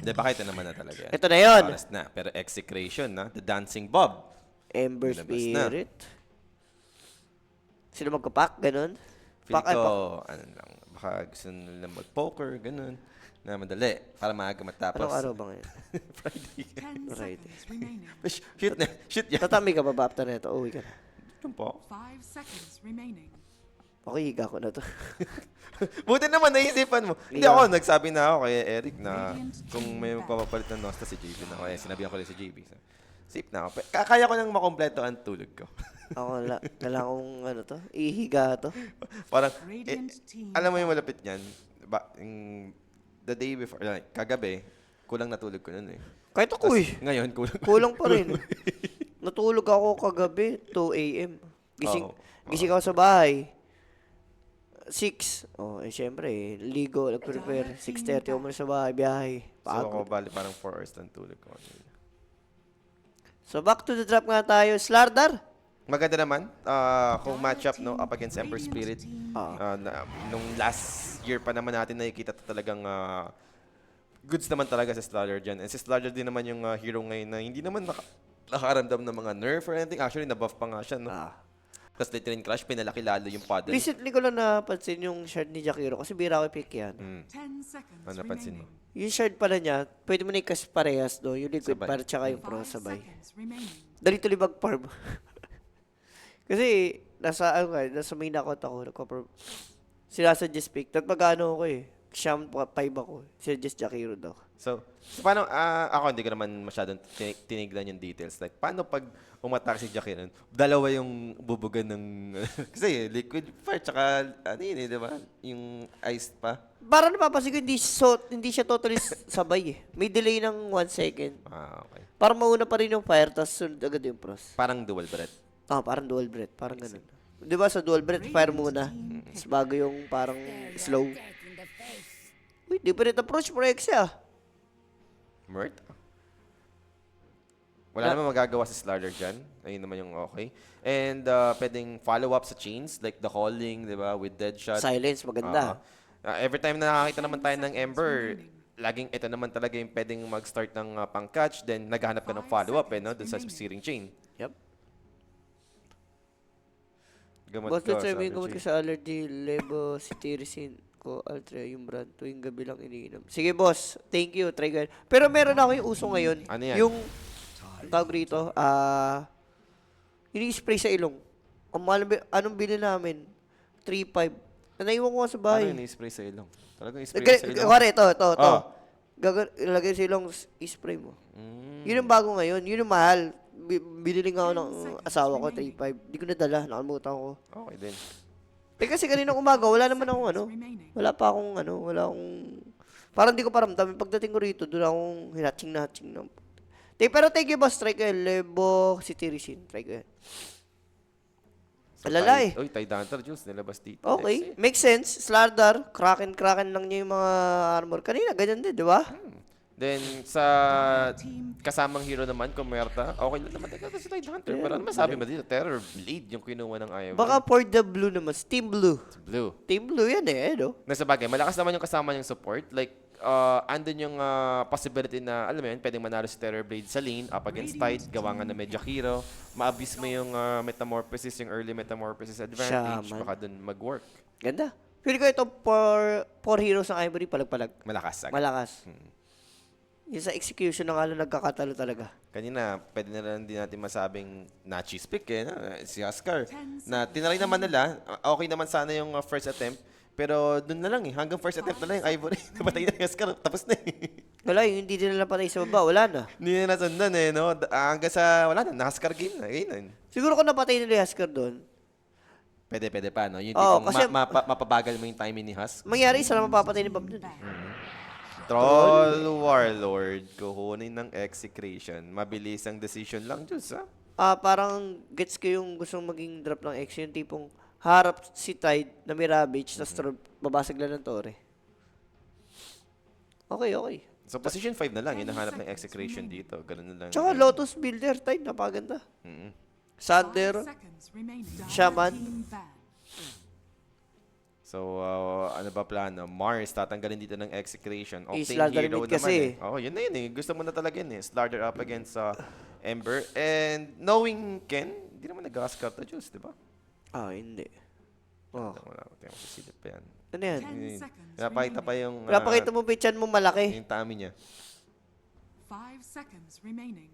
Di ba ito naman na talaga yan? Ito na yun. Oras na. Pero Execration, na? The Dancing Bob. Ember Lumabas na. Spirit. Sino magkapak? Ganun? Feel Pak ay pak. ko, ano lang, baka gusto nila mag-poker, ganun. Na madali, para maaga matapos. Anong araw ba ngayon? Friday. 10 Friday. seconds remaining. Shoot na, shoot yan. Tatami ka ba ba after nito? Uwi ka na. Yun po. 5 seconds remaining. Okay, higa ko na to. Buti naman naisipan mo. Hindi Yeah. ako, nagsabi na ako kay Eric na kung may magpapapalit ng Nosta si JB na ako. Eh, sinabihan ko rin si JB. So, safe na ako. Kaya ko nang makompleto ang tulog ko. Ako wala akong ano to. Ihiga to. Parang, Radiant team. alam mo yung malapit niyan, the day before, like, kagabi, kulang natulog ko nun eh. Kahit ako eh. Ngayon, kulang. Kulang pa rin. Natulog ako kagabi, 2 a.m. Oo. Gising ako sa bahay. 6. Oh, eh syempre eh. Ligo, nag-prepare. 6:30 ako muna sa bahay, biyahe. So ako, Pagod. bali parang 4 hours ng tulog ko. So back to the drop nga tayo. Slardar. Maganda naman, kung match up no, up against Ember Spirit. Nung last year pa naman natin nakikita talagang goods naman talaga si Slaughter dyan. And si Slaughter din naman yung hero ngayon na hindi naman nakaramdam ng mga nerf or anything. Actually, nabuff pa nga siya. No? Tapos Literal Crush, pinalaki lalo yung paddle. Recently ko lang napansin yung shard ni Jakiro kasi bira ko pick yan. 10 seconds Ano napansin mo? remaining. Yung shard pala niya, pwede mo na ikas parehas do. Yung liquid Sabay. para tsaka yung pro 5 sabay. seconds remaining. Dali tuloy mag-farm. Kasi nasa main account ako. Sinasuggest pick. Tapos mag-ano ako eh. Siyam 5 ako. Suggest Jakiro daw. So paano, ako hindi ko naman masyadong tinignan yung details. Like, paano pag umatak si Jackie nun, dalawa yung bubugan ng, kasi liquid fire, tsaka, ano yun eh, di ba? Yung ice pa. Para napapansin ko, hindi siya totally sabay eh. May delay ng 1 second. Okay. Para mauna pa rin yung fire, tapos sunod agad yung pros. Parang dual breath. Parang dual breath. Parang ganun. Di ba sa dual breath, fire muna. Tapos bago yung parang slow. Uy, different approach for X ah. Mert? Wala naman magagawa si Slaughter dyan. Ayun naman yung okay. And pwedeng follow-up sa chains, like the calling, di ba, with Deadshot. Silence, maganda. Every time na nakakita naman tayo ng Ember, laging ito naman talaga yung pwedeng mag-start ng pang-catch, then naghahanap ka ng follow-up eh, no? Dun sa searing chain. Yep. Gamot Boss, ko, let's try sabi gamot G. ko sa allergy, lebo, cetirizine ko, Altria, yung brand, tuwing gabi lang iniinom. Sige, boss. Thank you. Try ko. Pero meron ako yung uso ngayon. Ano yan? Yung, ang tawag rito, ini-spray sa ilong. Ang mahal, anong bili namin? 3.5. Naiwan ko nga sa Ano bahay. yung spray sa ilong? Talagang spray sa ilong? Kuwari, ito. Oh. Ilagay sa ilong, i-spray mo. Mm. Yun yung bago ngayon. Yun yung mahal. Binili nga ako ng asawa ko, 3.5. Di ko nadala. Nakalimutan ko. Okay din. Eh kasi kanina umaga, wala naman akong ano. Remaining. Wala pa akong ano, wala akong... Parang di ko paramdam. Pagdating ko rito, doon akong hinatching na. Pero thank you, boss. Try ko yan. Lebo, cetirizine. Try ko yan. Alala eh. Uy, Tidehunter Jules, nilabas dito. Okay. Makes sense. Slardar, kraken lang niya yung mga armor. Kanina, ganyan din, di ba? Then, sa kasamang hero naman, Kumerta, okay lang naman. Ito si Tidehunter. Pero ano masabi mo dito? Terror Blade yung kinuha ng Ivory. Baka for the blue naman. Team Blue. Blue. Team Blue yan eh, no? Nasa bagay, malakas naman yung kasama niyang support. Like, andun yung possibility na, alam mo yun, pwedeng manalo si Terror Blade sa lane, up against Tide, gawa nga na medyo hero. Ma-abuse mo yung Metamorphosis, yung early Metamorphosis advantage. Shaman. Baka dun mag-work. Ganda. Feel ko ito for heroes ng Ivory, palag-palag. Malakas agad. Malakas. Yung sa execution na nga lang nagkakatalo talaga. Kanina, pwede na lang din natin masabing na-cheese pick eh, si Huskar. Na tinry naman nila, okay naman sana yung first attempt, pero dun na lang eh, hanggang first attempt na lang yung Ivory. Napatay na yung Huskar, tapos na eh. Wala, yung hindi din nila patay sa baba, wala na. Hindi na nasundan eh, no? Hanggang sa, wala na, na-Huskar game na. Ganyan. Siguro kung napatay nila yung Huskar doon, Pwede pa, no? Yung Oo, tipong kasi- mapabagal mo yung timing ni Husk. mangyari isa lang mapapatay ni Bob doon. Troll Warlord, kuhunin ng execration. Mabilis ang decision lang, Diyos, ha? Parang gets ko yung gustong maging drop ng X, yung tipong harap si Tide na may Ravage, tapos babasag lang ng Torre. Okay. So, position 5 na lang, yung nahanap ng execration dito. Ganun na lang. Tsaka Lotus Builder, Tide, napaganda. Sander, 5 seconds remaining. Shaman. Team ban. So, ano ba plano? Mars, tatanggalin dito ng Execration. Slaughter Hero mid kasi naman eh. Oh, yun na yun eh. Gusto mo na talaga yun eh. Slaughter up against Ember. And knowing Ken, hindi naman nag-gascar to Juice, di ba? Hindi. Oh. Wala, tingnan mo, sisilip pa yan. Ano yan? 10 seconds Pinapakita pa remaining. yung, Pinapakita mo pichan mo malaki. yung tummy niya. 5 seconds remaining.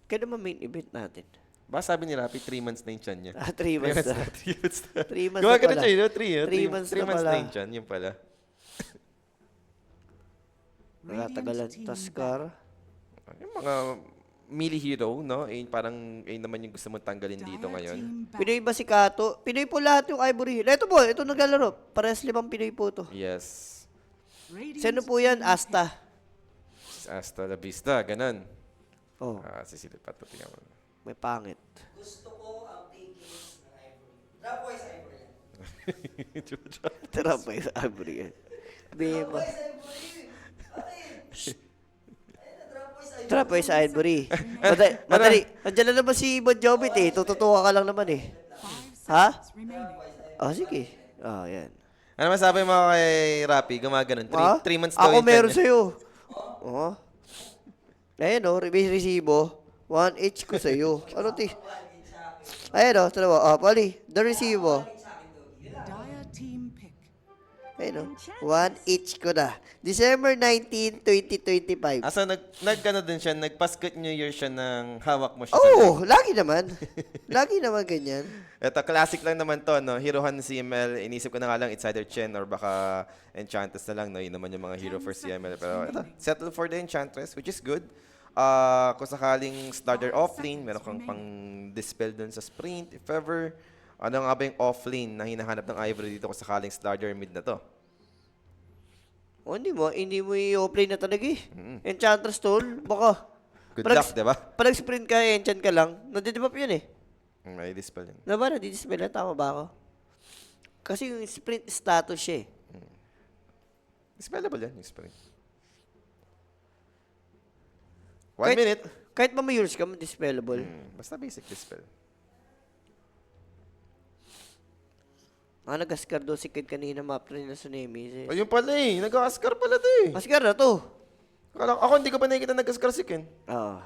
Kaya naman main event natin. Ba sabi ni Rapi, 3 months na yung chan niya. 3 months na. 3 months na. 3 months Gawa na ka na pala. siya, no? 3 Three months na pala. na yung chan, yun pala. Natagalan. Radiant team Taskar. Yung mga melee hero, no? Parang naman yung gusto mong tanggalin dito Dire ngayon. team back. Pinoy ba si Kato? Pinoy po lahat yung Ivory Hill. Ito po, ito naglalaro. Parehas 5 Pinoy po to. Yes. Radiant Sino po yan? team Asta. Hasta la vista, ganun. Oh, Sisilip pa ito, tingnan mo. may pangit. Gusto ko ang takings ng Ivory. Drop boys Ivory yan. Tara pa yung Ivory Hill. Bima. Boys Ivory! Bakit? Ayun na, drop boys Ivory. Tara pa yung Ivory. Madali. Nandiyan na naman si Bon Jovit eh. Tututuwa ka lang naman eh. 5 Ha? seconds remaining. Sige. Yan. Ano masabi mo kay Rapi? Gumaganon. 3 months daw Ako yung chan meron niya. sa'yo. Oh. Ayun o, resibo. 1 each ko sa'yo. Ano ti? Ayun o, dalawa. Pali, the resibo. Dire team pick. Ayun o, 1 each ko na. December 19, 2025. So, nag-ano din siya, nag-Paskut New Year siya ng hawak mo siya. Oo, lagi naman. Lagi naman ganyan. Ito, classic lang naman to, no? Herohan CML, inisip ko na nga lang, it's either Chen or baka Enchantress na lang, no? Yun naman yung mga hero for CML. Pero ito, settle for the Enchantress, which is good. Kung sakaling starter offlane, meron kang pang dispel dun sa sprint. If ever, ano nga ba yung offlane na hinahanap ng Ivory dito kung sakaling starter mid na to? Hindi mo i-play na talaga eh. Enchantress tool, baka. Good Parang- luck, di ba? Pag sprint ka, enchant ka lang, nadidibap yun eh. May dispel yun. Diba, nadidispel na, tama ba ako? Kasi yung sprint status siya eh. Dispellable yan, yung sprint. 1 Kahit- minute. Kahit pa may use ka, dispellable. Basta basic dispel. Nag-ascar daw si Kid kanina, map rin na Tsunami. Ayun pala eh, nag-Ascar pala to eh. Ascar na to. Ako hindi ko pa nakikita nag-Ascar si Ken. Oo.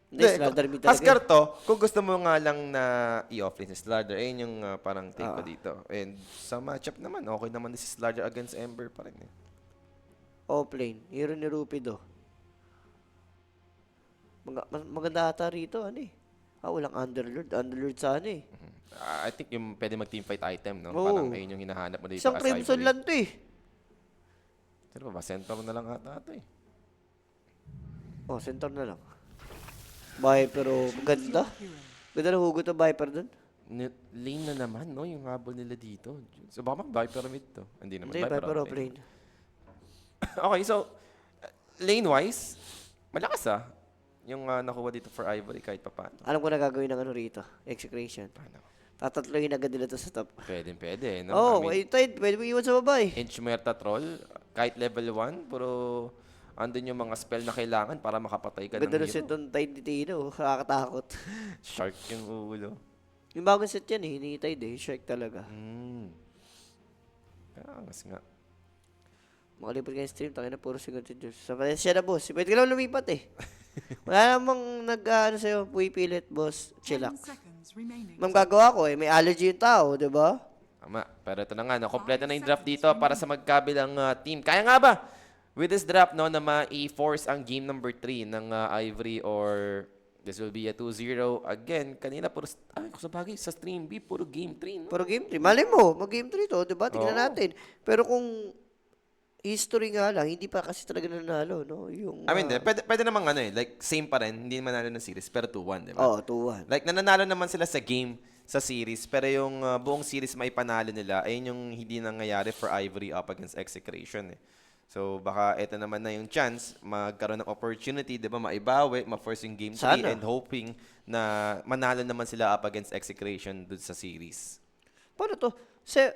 Hindi, Hindi, Slaughter mid talaga. Ascar to, kung gusto mo nga lang na i-offlane si Slaughter, ayun yung parang take ko dito. And sa matchup naman, okay naman din si Slaughter against Ember pa rin eh. Offlane. Hero ni Rupido. Maganda ata rito, ano eh. Walang Underlord. Underlord sana eh. I think yung pwede mag-teamfight item, no? Oo. Parang ayun yung hinahanap mo dito Isang as Crimson Ivory. lang to eh. Sino ba? Center na lang ata ito eh. Center na lang. Viper, maganda. Hero. Ganda na hugot ng Viper dun. Lane na naman, no? Yung habol nila dito. So baka Viper mid to. Hindi naman. Hindi, Viper offlane. offlane. Okay, so lane-wise, malakas yung nakuha dito for Ivory kahit pa paano. Alam ko na gagawin ng ano rito. Execration. Paano? Tatatloyin agad nila to sa top. Pwede, no? Oh, I mean, Tide, pwede mo iwan sa babae. Inch Muerta Troll, kahit level 1, pero andun yung mga spell na kailangan para makapatay ka Ganda ng na set hero. doon Tide ni Tino. Nakakatakot. Shark yung ulo. Yung bagong set yan eh. Ni Tide eh. Shark talaga. Angas nga. Makalipot ka yung stream. Tangin na puro sigaw si Diyos. Sa siya na boss. Pwede ka lang lumipat eh. Wala namang nag-ano sa'yo. Puipilit boss. 10 Chillax. seconds remaining. Ma'am gagawa ko eh. May allergy yung tao. Diba? Tama. Pero ito na nga, no? Kompleto na yung draft dito para sa magkabilang team. Kaya nga ba? With this draft, no, na ma-force ang game number 3 ng Ivory or this will be a 2-0. Again, kanina puro, kung sa bagay, sa stream B, puro game 3, no? Puro game 3. Mali mo. Mag-game 3 to. Diba? Tingnan Oo. natin. Pero kung history nga lang, hindi pa kasi talaga nanalo, no? Yung, I mean, pwede namang ano eh, like same pa rin, hindi manalo ng series, pero 2-1, di ba? Oo, 2-1. Like, nananalo naman sila sa game, sa series, pero yung buong series may panalo nila, ayun yung hindi nangyayari for Ivory up against Execration eh. So, baka ito naman na yung chance, magkaroon ng opportunity, di ba, maibawi, ma-force yung game 3, Sana. and hoping na manalo naman sila up against Execration dun sa series. Paano to?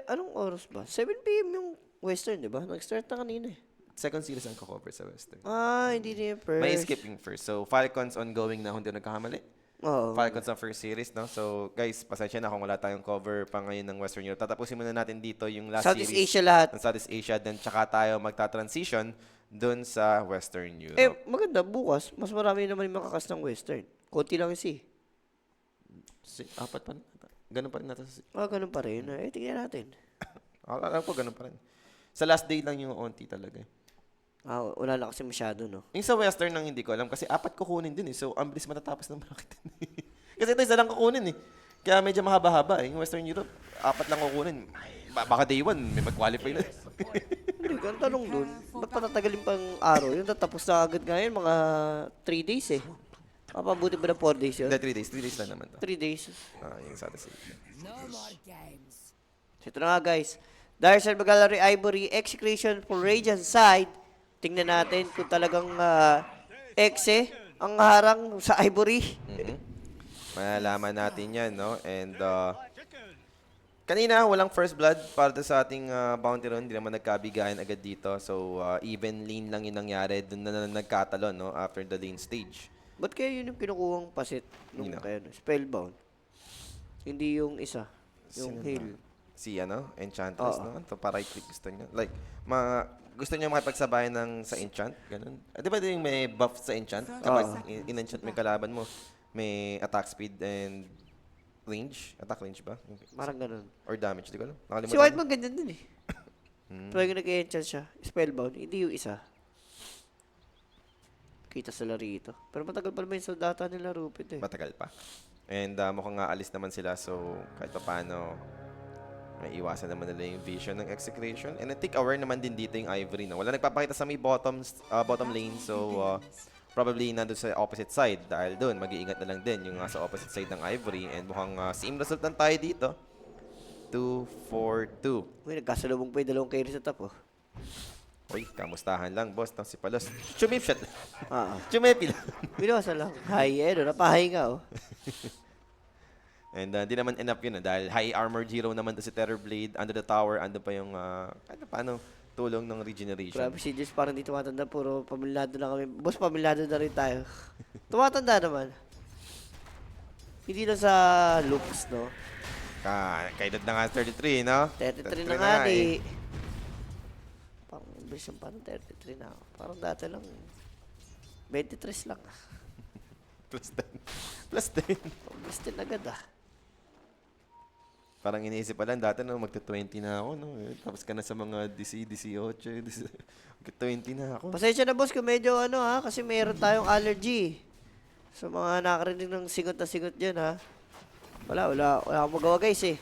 Anong oras ba? 7 p.m. yung Western, di ba? Nag-start na kanina eh. Second series ang cover sa Western. Hindi na yung first. May skipping first. So, Falcons ongoing na, hindi nagkakamali. Oo. Falcons ang first series, no? So, guys, pasensya na kung wala tayong cover pa ngayon ng Western Europe. Tatapusin muna natin dito yung last Southeast series Asia lahat. ng Southeast Asia. Then, tsaka tayo magta-transition dun sa Western Europe. Maganda, bukas, mas marami naman yung makakas ng Western. Konti lang kasi. Apat pa rin. Ganun pa rin natin. Ganun pa rin. Tingnan natin. Alam ko, ganun pa rin. Sa last day lang yung onti talaga. Wala na kasi masyado, no? Yung sa Western nang hindi ko alam kasi apat kukunin din eh. So, ang bilis matatapos ng bracket. Kasi ito isa lang kukunin eh. Kaya medyo mahaba-haba eh. Yung Western Europe, apat lang kukunin. Baka day one, may mag-qualify na. Hindi, ang tanong dun, ba't patatagalin pang araw? Yung tatapos na agad ngayon, mga 3 days eh. Papabuti ba na 4 days yun? Hindi, 3 days. 3 days lang naman to. 3 days. Yung Southeast Asia. So, ito na nga guys. Darcy Gallery Ivory, Execration for Radiant side. Tingnan natin kung talagang exe ang harang sa Ivory. Malalaman natin yan, no? And kanina, walang first blood para sa ating bounty run. Hindi naman nagkabigayan agad dito. So, even lane lang yung nangyari. Doon na nagkatalon, no? After the lane stage. Ba't kaya yun yung kinukuhang pasit nung Yun, no? kaya, Spellbound? Hindi yung isa. Sino Yung heal. Si Enchantress, Oo. no? Ito para i-click gusto niya. Like, gusto niya makipagsabayan ng sa enchant, ganun. Di ba yung may buff sa enchant? Kapag in-enchant mo yung kalaban mo, may attack speed and range. Attack range ba? Parang ganun. Or damage, di ko alam. Nakalimutan Si White ko. man ganyan din eh. Pero yung nag-enchant siya, Spellbound, hindi yung isa. Kita sila rito. Pero matagal pa naman yung sa data nila, Rupit eh. Matagal pa. And mukhang nga alis naman sila, so kahit pa paano, may iwasan naman nila yung vision ng execration. And I think aware naman din dito yung Ivory, no? Wala nagpapakita sa may bottom lane, so probably nandun sa opposite side. Dahil doon, mag-iingat na lang din yung sa opposite side ng Ivory. And mukhang same result lang tayo dito. 2-4-2. Uy, nagkasalubong pa yung dalawang carry sa top oh. Uy, kamustahan lang, boss, ng si Palos. Chumip shot. Chumipi lang. Binasa lang. Hi, napahinga oh. And di naman enough yun, dahil high armor hero naman to si Terrorblade. Under the tower, ando pa yung paano tulong ng regeneration. Grabe si Jess, parang di tumatanda. Puro pamilado na kami. Boss, pamilado na rin tayo. Tumatanda naman. Hindi lang sa looks, no? Kaedad na nga 33, no? 33 na nga eh. Parang, parang 33 na. Parang dati lang. 23 lang. Plus 10. Plus 10. Plus 10 agad ah. Parang iniisip pa lang, dati no, magta-20 na ako, no? Tapos ka na sa mga 18, magta-20 na ako. Pasensya na boss kung medyo kasi meron tayong allergy. Sa mga nakarinig ng singot na singot dyan ha. Wala akong magawa guys eh.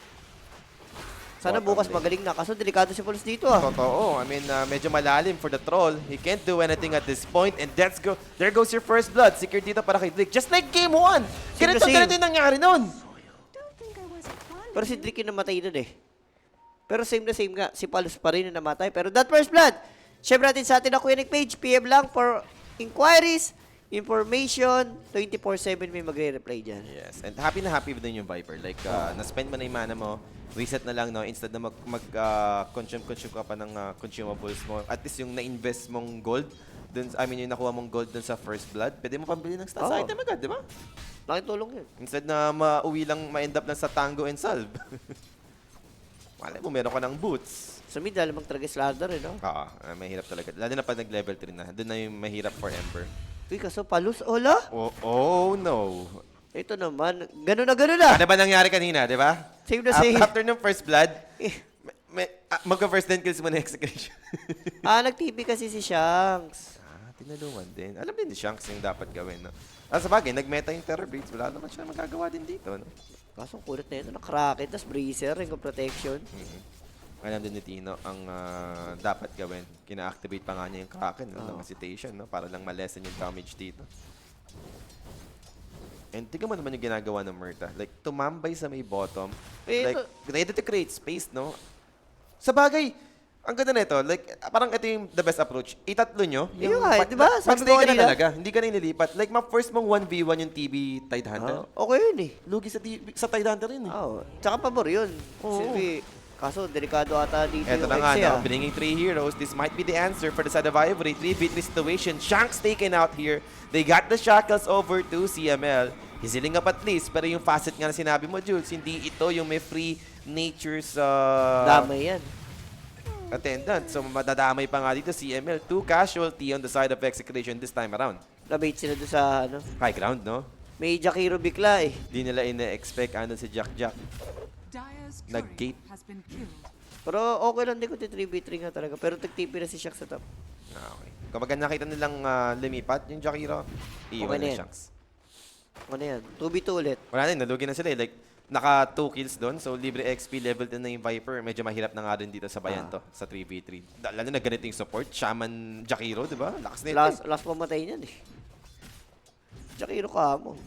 Sana bukas magaling na. Kaso delikado si Palos dito ah. Totoo. I mean, medyo malalim for the troll. He can't do anything at this point. And let's go. There goes your first blood. Secure dito para kay Drake. Just like game 1. Ganito yung nangyari nun. Pero si Drake yung namatay nun eh. Pero same na same nga. Si Palos pa rin yung namatay. Pero that first blood. Share natin sa atin na Kuyanik page. PM lang for inquiries, information. 24/7 may magre-reply dyan. Yes. And happy na happy din yung Viper. Like, na-spend mo na yung mana mo. Reset na lang, no? Instead na consume ka pa ng consumables mo. At least yung na-invest mong gold, yung nakuha mong gold dun sa first blood, pwede mo pambili ng stats item agad, di ba? Laking tulong yun. Instead na mauwi lang, ma-end up lang sa Tango and Salve. Malay mo, meron ka ng boots. Sa mid, alam mag-Tragus ladder eh, no? Mahirap talaga. Lalo na pag nag-level 3 na. Doon na yung mahirap for Ember. Uy, kaso Palos, hola? Oh no. Ito naman, gano'n na. Ano ba nangyari kanina, di ba? Same na same. After ng first blood, magka-first 10 kills mo na execution. Nag-TP kasi si Shanks. Tinalungan din. Alam din ni Shanks yung dapat gawin, no? Sa bagay, nag-meta yung Terror Blades. Wala naman siya magagawa din dito, no? Kaso kulit na ito, na-Kraken, tas Bracer, ring of protection. Alam din ni Tino ang dapat gawin. Kina-activate pa nga niya yung Kraken, no? Ng hesitation, no? Para lang ma-lessen yung damage dito. And tingnan mo naman yung ginagawa ng Murta. Like, tumambay sa may bottom. Like, ready to create space, no? Sa bagay, ang ganda na ito, like, parang ito yung the best approach. Itatlo nyo. Yung di ba? Sabi Mag-stay ko ka na kanina. talaga. Hindi ka na inilipat. Like, ma-first mong 1v1 yung TB Tidehunter. Okay yun eh. Lugi sa Tidehunter yun eh. Tsaka pabor yun. Oo. Kaso, delikado ata dito Eto yung na nga, Exe, no? Bringing 3 heroes. This might be the answer for the side of Ivory. 3v3 situation. Shanks taken out here. They got the shackles over to CML. He's healing up at least, pero yung facet nga na sinabi mo, Jules, hindi ito yung may free nature's Damay yan. attendant. So madadamay pa nga dito si ML. 2 casualty on the side of Execration this time around. Nabait sila doon sa ano. High ground, no? May Jakiro bigla eh. Di nila ina-expect ano si Jack. Dire's Nag-gate. turret has been killed. Pero okay lang din kung 3v3 nga talaga. Pero tag-TP na si Shaq sa top. Okay. Kapag nakita nilang lumipat yung Jakiro, iiwan Okay na na yan. Shanks. Ano yan? 2v2 ulit. Wala na, nalugi na sila eh. Like, naka 2 kills doon. So, libre XP level din na yung Viper. Medyo mahirap na nga rin dito sa bayan to, sa 3v3. Lalo na ganito yung support. Shaman Jakiro, di ba? Lakas na ito. Last pamatay niyan eh. Jakiro ka mo.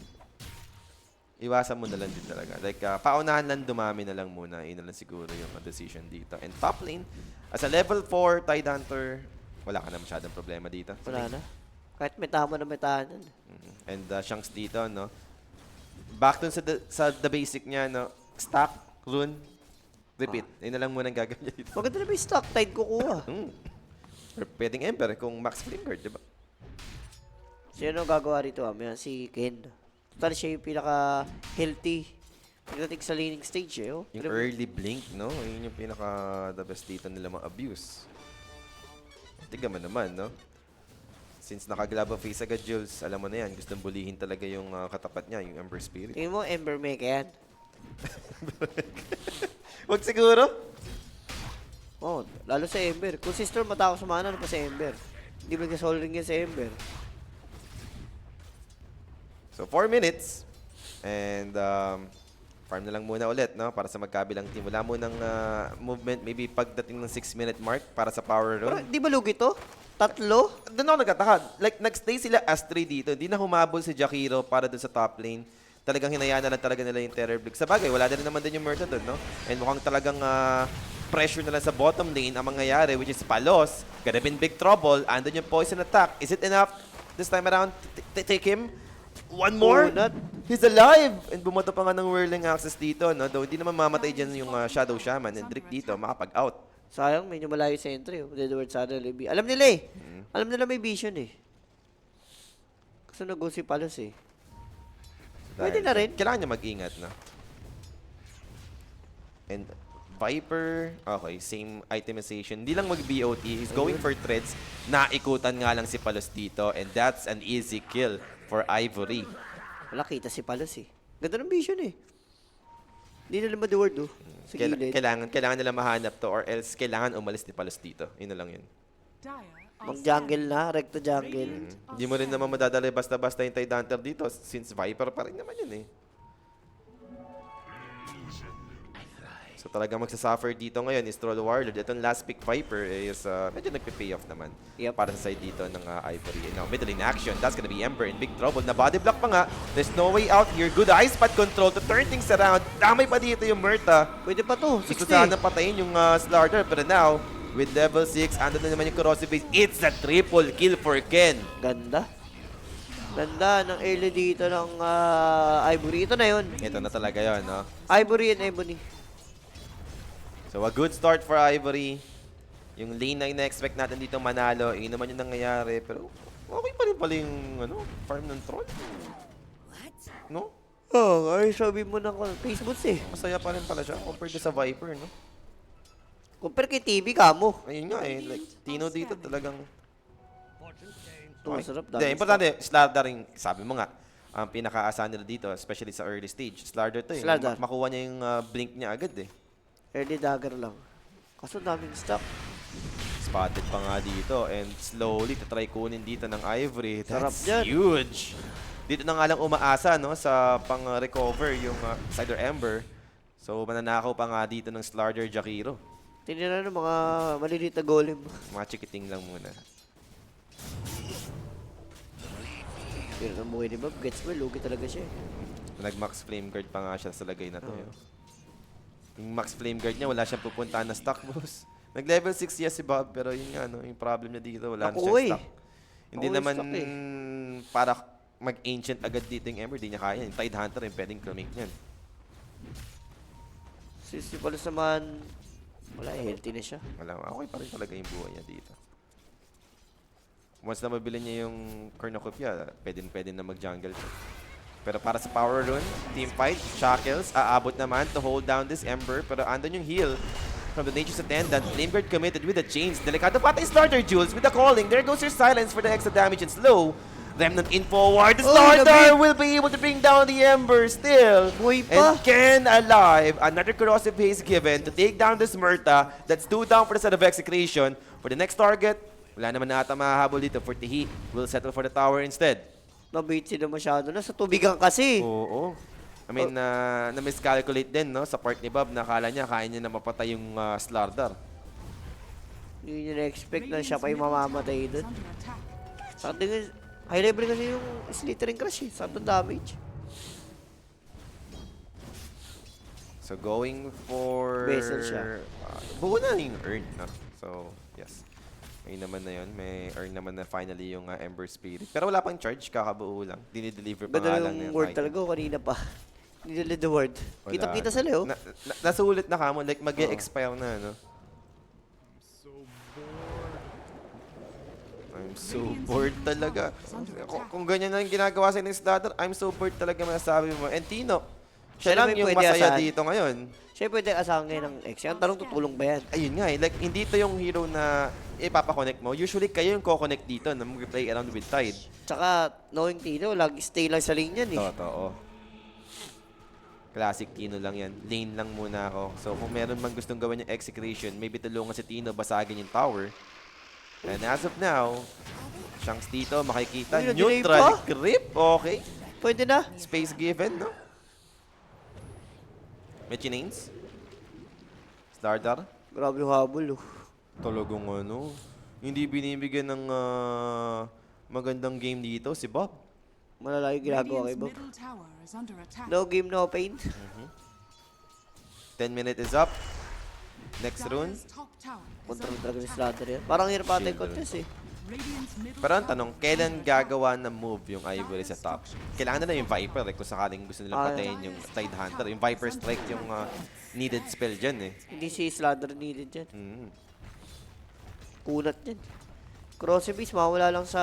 Iwasan mo na lang din talaga. Like, paunahan lang, dumami na lang muna. Yun na lang siguro yung decision dito. And top lane, as a level 4 Tide Hunter, wala ka na masyadong problema dito. Wala na. Kahit metama na metahanan. And Shanks dito, no? Back dun sa the basic niya, no? Stack, rune, repeat. Yun na lang muna ang gagawin niya dito. Maganda na ba yung stock? Tide kukuha. Or pwedeng Ember kung Max Flame Guard, di ba? Sino gagawa rito? May si Ken. Total siya yung pinaka-healthy pagdating sa laning stage eh. Oh. Yung early blink, no? Yun yung pinaka the best dito nila ma-abuse. Tignan mo naman, no? Since naka-glove of face agad, Jules, alam mo na yan, gustong bulihin talaga yung katapat niya, yung Ember Spirit. Tingin mo, Ember Mech yan. Wag siguro. Oh, lalo sa Ember. Kung si Storm matako sa mana, ano pa sa Ember? Hindi ba nag-soul ring yan sa Ember? So, 4 minutes. And farm na lang muna ulit, no? Para sa magkabilang team. Wala munang movement. Maybe pagdating ng 6-minute mark para sa power Pero run. di ba lugi to? Tatlo? Doon ako nagkataka. Like, nag-stay sila as 3 dito. Hindi na humabol si Jakiro para doon sa top lane. Talagang hinayaan na lang talaga nila yung Terror Blink. Sa bagay, wala na rin naman din yung Murta doon, no? And mukhang talagang pressure na lang sa bottom lane ang mangyayari, which is Palos. Gonna be in big trouble. Andun yung poison attack. Is it enough this time around to take him? One more? Unat. He's alive! And bumoto pa nga ng whirling access dito, no? Though hindi naman mamatay dyan yung Shadow Shaman and Drick dito, makapag-out. Sayang, medyo malayo sa entry. Deadward sana Libby. Alam nila eh. Alam nila may vision eh. Kasi nag-go si Palos eh. Pwede na rin. Kailangan niya mag-ingat, no? And Viper, okay, same itemization. Hindi lang mag-BOT. He's going for threads. Naikutan nga lang si Palos dito. And that's an easy kill for Ivory. Wala, kita si Palos eh. Ganda ng vision eh. Hindi nila ma-word oh. Sa gilid. Kailangan nila mahanap to or else kailangan umalis ni Palos dito. Yun na lang yun. Dire are Mag-jungle na, recto jungle. Hindi mo rin naman madadali basta-basta yung Tide Hunter dito since Viper pa rin naman yun eh. So talagang magsasuffer dito ngayon is Troll Warlord. Itong last pick Viper is medyo nagpe-pay off naman. Yep. Para sa side dito ng Ivory. And now, middle in action. That's gonna be Ember in big trouble. Na body block pa nga. There's no way out here. Good ice pad control to turn things around. Damay pa dito yung Murta. Pwede pa to, Gusto 60. sana patayin yung Slardar. Pero now, with level 6, andun na naman yung corrosive base. It's a triple kill for Ken. Ganda. Ganda ng early dito ng Ivory. Ito na yun. Ito na talaga yun, no? Ivory and Ebony. So, a good start for Ivory. Yung lane na ina-expect natin dito manalo, yun naman yung nangyayari. Pero, okay pa rin pala yung farm ng troll. No? Oh, ay sabi mo ng Facebook eh. Masaya pa rin pala siya compared to sa Viper, no? Compare kay TV ka mo. Ayun nga eh, like, Tino dito talagang... Masarap Hindi, importante, Slardar rin, sabi mo nga, ang pinaka-asahan nila dito, especially sa early stage. Slardar to eh. Slardar. Makuha niya yung blink niya agad eh. Early dagger lang. Kaso daming stock. Spotted pa nga dito and slowly try kunin dito ng Ivory. Sarap That's dyan. huge. Dito na nga lang umaasa no sa pang-recover yung Cider Ember. So mananakaw pa nga dito ng Slardar Jakiro. Tingnan na ng mga maliliit na golem. Mga chikiting lang muna. Pero ang buhay ni Bob, gets mo, lugi talaga siya eh. Nag-max flame guard pa nga siya sa lagay na to. Yung max flame guard niya, wala siyang pupuntahan na stock boost. Nag-level 6 yes si Bob, pero yun nga, no, yung problem niya dito, wala na Ako siyang eh. stock. Hindi Ako naman stock eh. para mag-ancient agad dito yung Ember, di niya kaya. Yung Tide Hunter yung pwedeng crumake niyan. Si Palos naman, wala, healthy na siya. Wala, okay pa rin talaga yung buhay niya dito. Once na mabili niya yung Cornucopia, pwede na mag-jungle siya. Pero para sa power rune, team fight, Shackles, aabot naman to hold down this Ember. Pero andun yung heal from the Nature's Attendant. Flameguard committed with the chains. Delikado pa tayo starter, Jules, with the calling. There goes your silence for the extra damage and slow. Remnant in forward. The Oh, starter nabi- will be able to bring down the Ember still. Buhay pa. And Ken alive. Another corrosive haze given to take down this Murta. That's 2 down for the set of execution. For the next target, wala naman nata mahahabol dito. For Tihi, will settle for the tower instead. Nabait sila masyado. Nasa tubigan kasi. Oo. I mean, na-miscalculate din, no? Sa part ni Bob, nakala niya, kaya niya na mapatay yung Slardar. Hindi niya na-expect na siya pa yung mamamatay doon. Under attack. Sa atin, high level kasi yung Slithering Crush eh. Sa damage. So, going for... Vessel siya. Buo na yung earn, no? So, yes. May naman na yun. May earn naman na finally yung Ember Spirit. Pero wala pang charge, kakabuo lang. Dinideliver pa nga Ganda lang yung yung word item. talaga kanina pa. Nilala the word. Wala. Kita-kita sa Leo. Nasulit na kamo, like mag-e-expire na, no? I'm so bored talaga. Kung ganyan na yung ginagawa sa ng Slardar, I'm so bored talaga masasabi mo. And Tino, siya Siya lang naman yung pwede masaya asahan. dito ngayon. Siya pwede asahan ngayon ng X. Ang tanong, tutulong ba yan? Ayun nga eh, like hindi to yung hero na ipapakonnect mo. Usually kayo yung ko-connect dito na mag-play around with Tide. Tsaka, knowing Tino, lagi stay lang sa lane yan eh. Totoo. Classic Tino lang yan. Lane lang muna ako. So kung meron man gustong gawin yung execution, maybe tulungan si Tino basagin yung tower. And as of now, Shanks dito, makikita. Uy, nag-delay Neutral pa? grip. Okay. Pwede na. Space given, no? Mechinains. Stardar. Grabe yung habol oh. Talagang ano, hindi binibigyan ng magandang game dito si Bob. Malala yung ginagawa kay Radiant's Bob. middle tower is under attack. No game, no pain. 10 minutes is up. Next rune. Dire's top tower is Control under talaga ni attack. Slaughter yan. Parang hirap ata yung Shield contest eh. Radiant's middle Pero ang tower tanong, is kailan under attack. gagawa ng move yung Ivory sa top? Kailangan nila yung Viper eh, kung sakaling gusto nilang Ah, patayin yung Tide Hunter. Yung Viper Strike yung needed spell dyan eh. Hindi si Slaughter needed dyan. Mm. Kunat yan. Crossing Beast, mawala lang sa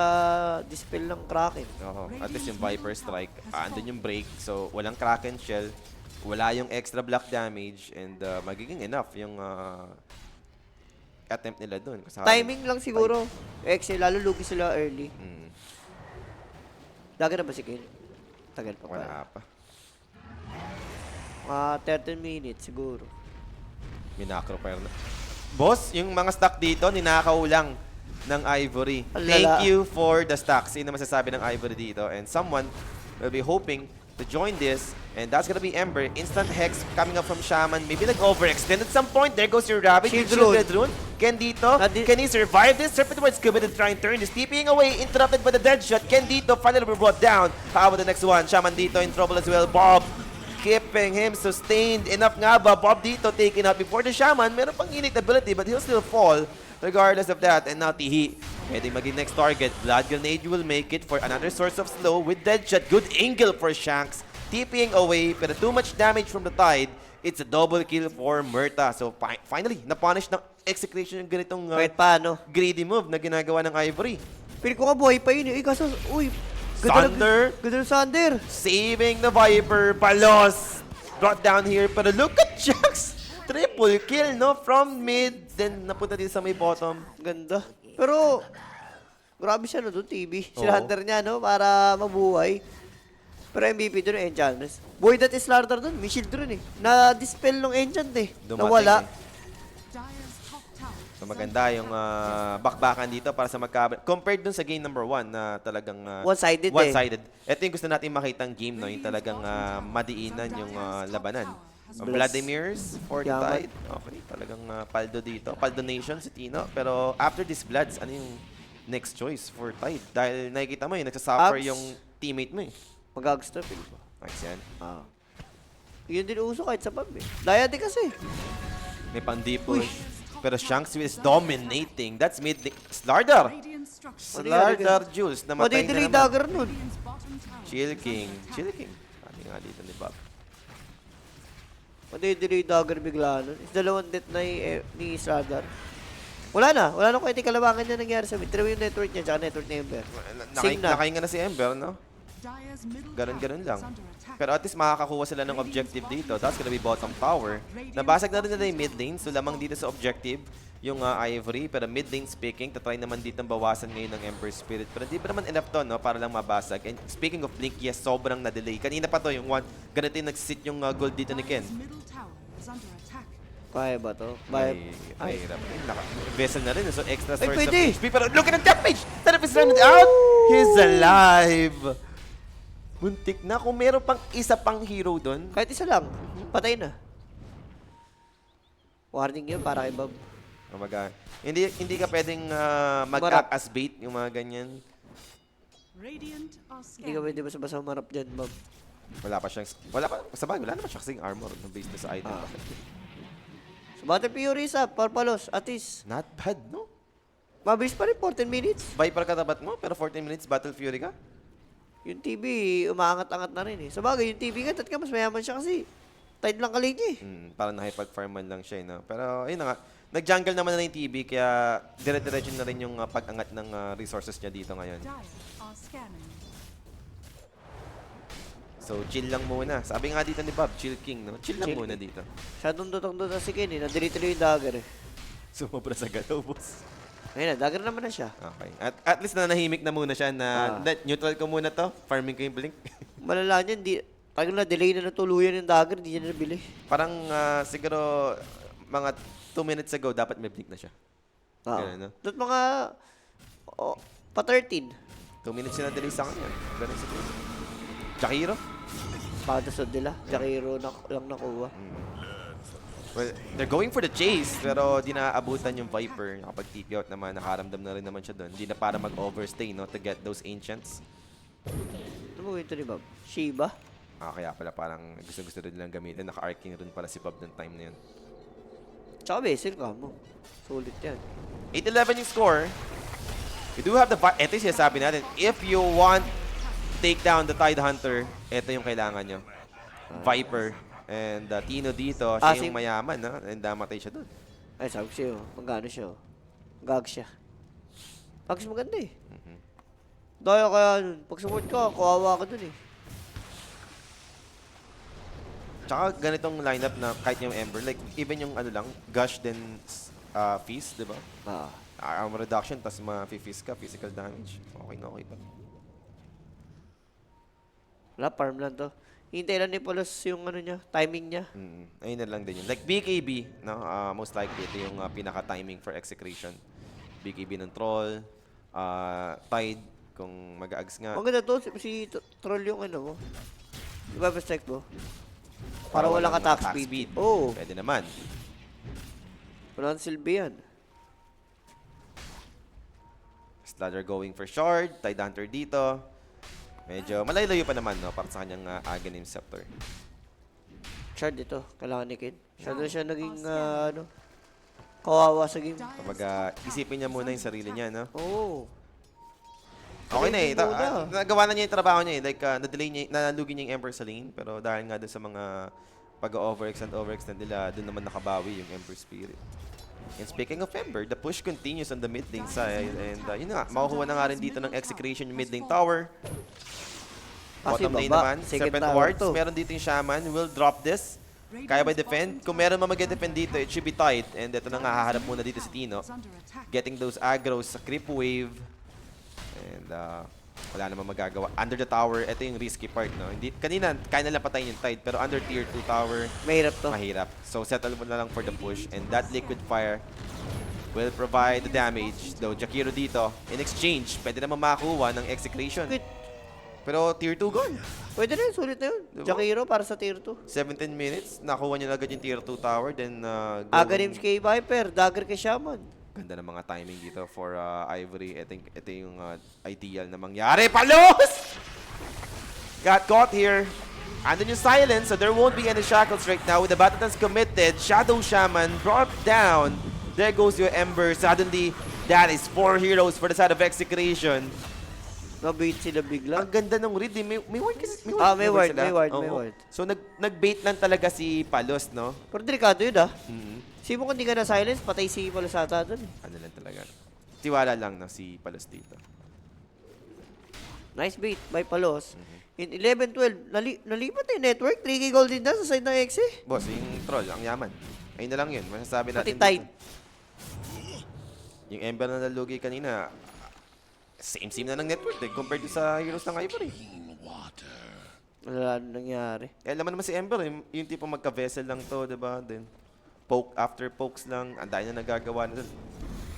dispel ng Kraken. Oo. At least yung Viper Strike, andun yung break. So, walang Kraken Shell. Wala yung extra block damage. And magiging enough yung attempt nila dun. Kung sakaling- Timing lang siguro. Excel, lalo lugi sila early. Mm. Lagi na ba si Ken? Tagal pa pa. Wala pa. Mga 13 minutes siguro. Minacro pa yun. Boss, yung mga stock dito, ninakaw lang ng Ivory. Ang Thank lala. you for the stocks. Sino masasabi ng Ivory dito? And someone will be hoping to join this. And that's gonna be Ember. Instant Hex coming up from Shaman. Maybe nag-overextend at some point. There goes your Rabbit. Shield Your rune. Shielded Rune. Ken dito. Nadi- Can he survive this? Serpent Ward's committed to try and turn this. TPing away. Interrupted by the dead shot. Ken dito finally will be brought down. How about the next one? Shaman dito in trouble as well. Bob keeping him sustained. Enough nga ba? Bob dito taken out before the Shaman. Meron pang unique ability but he'll still fall regardless of that. And now Tihi. Pwede maging next target. Blood Grenade will make it for another source of slow with Deadshot. Good angle for Shanks. TPing away pero too much damage from the Tide. It's a double kill for Murta. So finally, na-punish ng execution yung ganitong Kahit paano. greedy move na ginagawa ng Ivory. Pili ko nga buhay pa yun eh. Kaso, uy. ganda Thunder. Ganda ng Thunder. Saving the Viper. Palos. Brought down here. Pero look at Jax. Triple kill, no? From mid. Then napunta din sa may bottom. Ganda. Pero, grabe siya no doon, TV. Si Oo. Hunter niya, no? Para mabuhay. Pero MVP doon, Enchantress. Boy, that is Slaughter doon. May shield doon eh. Na-dispel ng Enchant eh. Dumating Nawala. eh. Dire's top tower So is maganda yung bakbakan dito para sa magkabal. Compared dun sa game number 1 na talagang One-sided eh. one-sided. Ito yung gusto natin makitang game, no? Yung talagang madiinan yung labanan. Vladimir's for the Yaman. Tide. Okay, talagang paldo dito. Paldo Nation si Tino. Pero after this Bloods, ano yung next choice for Tide? Dahil nakikita mo yung nagsasuffer Abs. yung teammate mo eh. Mag-agster, pili ko. Nice yan. Ah. Yun din uso kahit sa pub eh. Daya din kasi. May pang-push. Pero Shanks is dominating. That's mid Slardar. Radiant structure. Slardar Jules. Namatay na Madidelay naman. dagger nun. Radiant's bottom tower. Chill King. Chill King. Ano nga dito ni Bob? Madidelay dagger bigla nun. Is dalawang death na ni Slaughter. Wala na. Wala na kung iti kalabangan niya nangyari sa mid. Pero yung network niya, tsaka network ni Ember. Sing na. Nakahinga na si Ember, no? Dire's middle Ganun-ganun tower lang. is under attack. Pero at least makakakuha sila ng objective dito. That's gonna be bottom tower. Nabasag na rin nila yung mid lane. So lamang dito sa objective yung Ivory. Pero mid lane speaking, tatry naman dito bawasan ngayon ng Ember Spirit. Pero hindi pa naman enough to, no? Para lang mabasag. And speaking of Blink, yes, sobrang na-delay. Kanina pa to yung one. Ganito yung nagsit yung gold dito ni Ken. Dire's middle tower is under attack. Kaya ba to? Ay, hirap. Vessel na rin. So extra Ay, source pwede. of HP. Pero look at the damage! Tarap is running out! He's alive! Muntik na. Kung meron pang isa pang hero doon, Kahit isa lang. Patay na. Warning yun para kay Bob. Kumaga, hindi ka pwedeng Marap. mag-act as bait, yung mga ganyan. Radiant are Hindi ka scanning. pwede basta-basta marap dyan, Bob. Wala pa siyang, sa bagay, wala naman siya kasing armor na based na sa item. So, Battle Fury is up. Parpalos. Atis. Not bad, no? Mabilis pa rin. 14 minutes. Viper katapat mo, pero 14 minutes Battle Fury ka? Yung TV, umaangat-angat na rin eh. Sa bagay, yung TV ka, mas mayaman siya kasi. Tight lang ka linya eh. Parang nakipag-farman lang siya, no? Pero, ayun na nga. Nag-jungle naman na yung TV, kaya dire-diretso na rin yung pag-angat ng resources niya dito ngayon. Dire are scanning. So, chill lang muna. Sabi nga dito ni Bob, chill king, no? Chill lang Chill muna king. dito. Siyadong dutong-dutong si Ken eh. Nadelete na yung dagger eh. Sumobra sa galaw, boss. Ayun na, dagger naman na siya. Okay. At least nanahimik na muna siya na neutral ko muna to. Farming ko yung blink. Malala niya, hindi. Tagal na, delay na natuluyan yung dagger, hindi niya nabili. Parang siguro mga 2 minutes ago, dapat may blink na siya. Ganun, no? Doon mga, pa 13. 2 minutes siya na-delay sa kanya. Ganun siguro. Jakiro? Pagkasod nila, Jakiro na, lang nakuha. Well, they're going for the chase, pero di naaabutan yung Viper. Nakapag-TP out naman, nakaramdam na rin naman siya doon. Hindi na para mag-overstay, no, to get those Ancients. Ano mo ito ni Bob? Shiba? Kaya pala parang gusto-gusto rin nilang gamitin. Naka-arcing rin pala si Bob ng time na yun. Tsaka Basil ka mo. Sulit yan. 8-11 yung score. We do have the... Ito yung sinasabi natin. If you want to take down the Tide Hunter, ito yung kailangan nyo. Viper. And Tino dito, siya yung mayaman, no? And damatay siya doon. Ay, sabi ko sa'yo, magkano siya, oh. Gag siya. Pags maganda eh. Daya kaya nun. Pag support ka, kawawa ka dun eh. Tsaka ganitong lineup na kahit yung Ember, like even yung ano lang, Gush then Feast, di ba? Armor reduction, tas ma-feast ka, physical damage. Okay na okay pa. Wala, farm lang to. Hintay lang ni Palos yung ano niya, timing niya. Ayun na lang din yun. Like BKB, no? Most likely ito yung pinaka-timing for execution. BKB ng Troll, Tide, kung mag-ags nga. Maganda to, si Troll yung ano mo. Di ba strike mo? Para walang attack speed. Oo. Pwede naman. Walang silbi yan. Slaughter going for shard, Tide Hunter dito. Medyo malayo pa naman, no? Para sa kanyang Aghanim Scepter. Shard ito, kailangan ni Ken. Shard na siya naging, ano, kawawa sa game. Kapag isipin niya muna yung sarili niya, no? Oo. Okay na eh. Isipin muna. Nagawa na niya yung trabaho niya eh. Like, na-delay niya, nalugi niya yung Ember sa lane. Pero dahil nga doon sa mga overextend nila, doon naman nakabawi yung Ember Spirit. And speaking of Ember, the push continues on the mid lane side. And yun nga, makukuha na nga rin dito ng execution yung mid lane tower. Kasi Bottom lane baba, naman, second Serpent tower Wards. to. Meron dito yung Shaman. Will drop this. Kaya ba defend? Kung meron man mag-defend dito, it should be tight. And ito na nga, haharap muna dito si Tino. Is under attack. Getting those aggros sa creep wave. And wala namang magagawa. Under the tower, ito yung risky part, no? Hindi, kanina, kaya nila patayin yung Tide. Pero under tier 2 tower, Mahirap to. mahirap. So settle mo na lang for the push. And that liquid fire will provide the damage. Though Jakiro dito, in exchange, pwede naman makakuha ng execration. Wait, Pero tier 2 gone. pwede na yun, sulit na yun. Diba? Jakiro para sa tier 2. 17 minutes, nakuha niya na agad yung tier 2 tower. Then, Aghanim kay Viper, dagger kay Shaman. ganda ng mga timing dito for Ivory. I think ito yung ideal na mangyari. Palos! Got caught here. And then yung silence, so there won't be any shackles right now with the Battletons committed. Shadow Shaman brought down. There goes your Ember. Suddenly, that is 4 heroes for the side of Execration. Nabait sila bigla. Ang ganda ng read. May ward kasi. May ba ward, sila? may ward, Oo. may ward. So nag-bait lang talaga si Palos, no? Pero delikado yun ah. Mhm. Sino kung di ka na silence, patay si Palasata dun eh. Ano lang talaga. Tiwala lang, no, si Palos dito. Nice bait by Palos. In 11-12, nalipat na yung network. 3K gold din na sa side ng Exe. Boss, yung troll, ang yaman. Ayun na lang yun. Masasabi Pati natin. Tide. Yung Ember na nalugi kanina, same na ng network eh, compared to sa Heroes ng Ivory. Wala na nangyari. Eh, alam mo naman si Ember, yung tipong magka-vessel lang to, di ba? Then, poke after pokes lang, ang dahil na nagagawa na dun.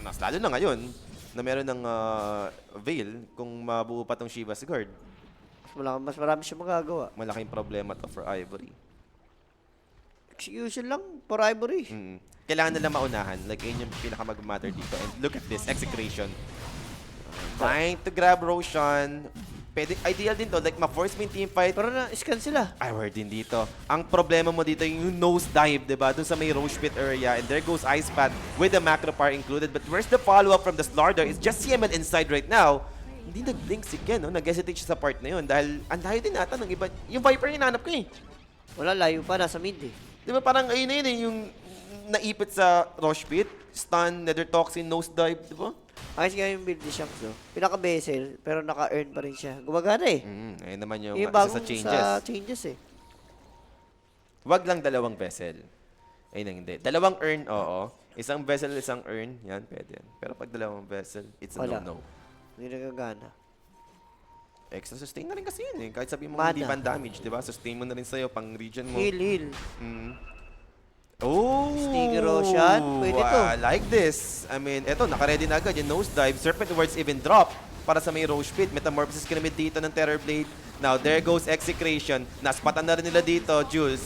Mas lalo na ngayon, na meron ng Veil, kung mabuo pa tong Shiva's Guard. Mas marami siya magagawa. Malaking problema to for Ivory. Execution lang for Ivory. Kailangan nila maunahan. Like, yun yung pinakamag-matter dito. And look at this, execution. Trying to grab Roshan. Pwede, ideal din to, like, ma-force mo yung teamfight. Pero na-scan sila. Word din dito. Ang problema mo dito yung nose dive, diba? Dun sa may Roche Pit area. And there goes Ice Path with the macro power included. But where's the follow-up from the Slardar? It's just CML inside right now. Hindi nag-blink si Ken, no? Nag-hesitate siya sa part na yun. Dahil ang layo din ata ng iba. Yung Viper yung hinanap ko eh. Wala, layo pa. Nasa mid eh. Diba parang ayun na yun eh, yung naipit sa Roche Pit. Stun, Nether Toxin, nose dive, diba? Ayos nga yung build ni Shanks, no? Pinaka-bezel, pero naka-earn pa rin siya. Gumagana eh. Ayun naman yung Yung isa bagong sa changes. sa changes eh. Wag lang dalawang vessel. Ayun ang hindi. Dalawang earn, oo. Isang vessel, isang earn. Yan, pwede yan. Pero pag dalawang vessel, it's a Wala. no-no. Hindi nagagana. Extra sustain na rin kasi yun eh. Kahit sabihin mo Mana. hindi ban damage, di ba? Sustain mo na rin sa'yo pang region mo. Heal. Oh! Stinger Roshan, pwede to. I like this. I mean, eto, naka-ready na agad yung nosedive. Serpent Words even drop para sa may Roche Pit. Metamorphosis kinamit dito ng Terrorblade. Now, there goes Execration. Naspatan na rin nila dito, Jules.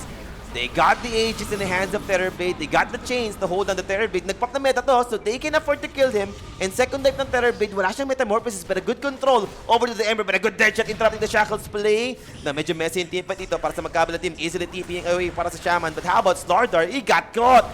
They got the Aegis in the hands of Terrorblade. They got the chains to hold on the Terrorblade. Nagpop na meta to, so they can afford to kill him. And second dive ng Terrorblade, wala siyang Metamorphosis, but a good control over to the Ember, but a good dead shot interrupting the Shackles play. Na medyo messy yung teamfight dito para sa magkabila team. Easily TPing away para sa Shaman. But how about Slardar? He got caught!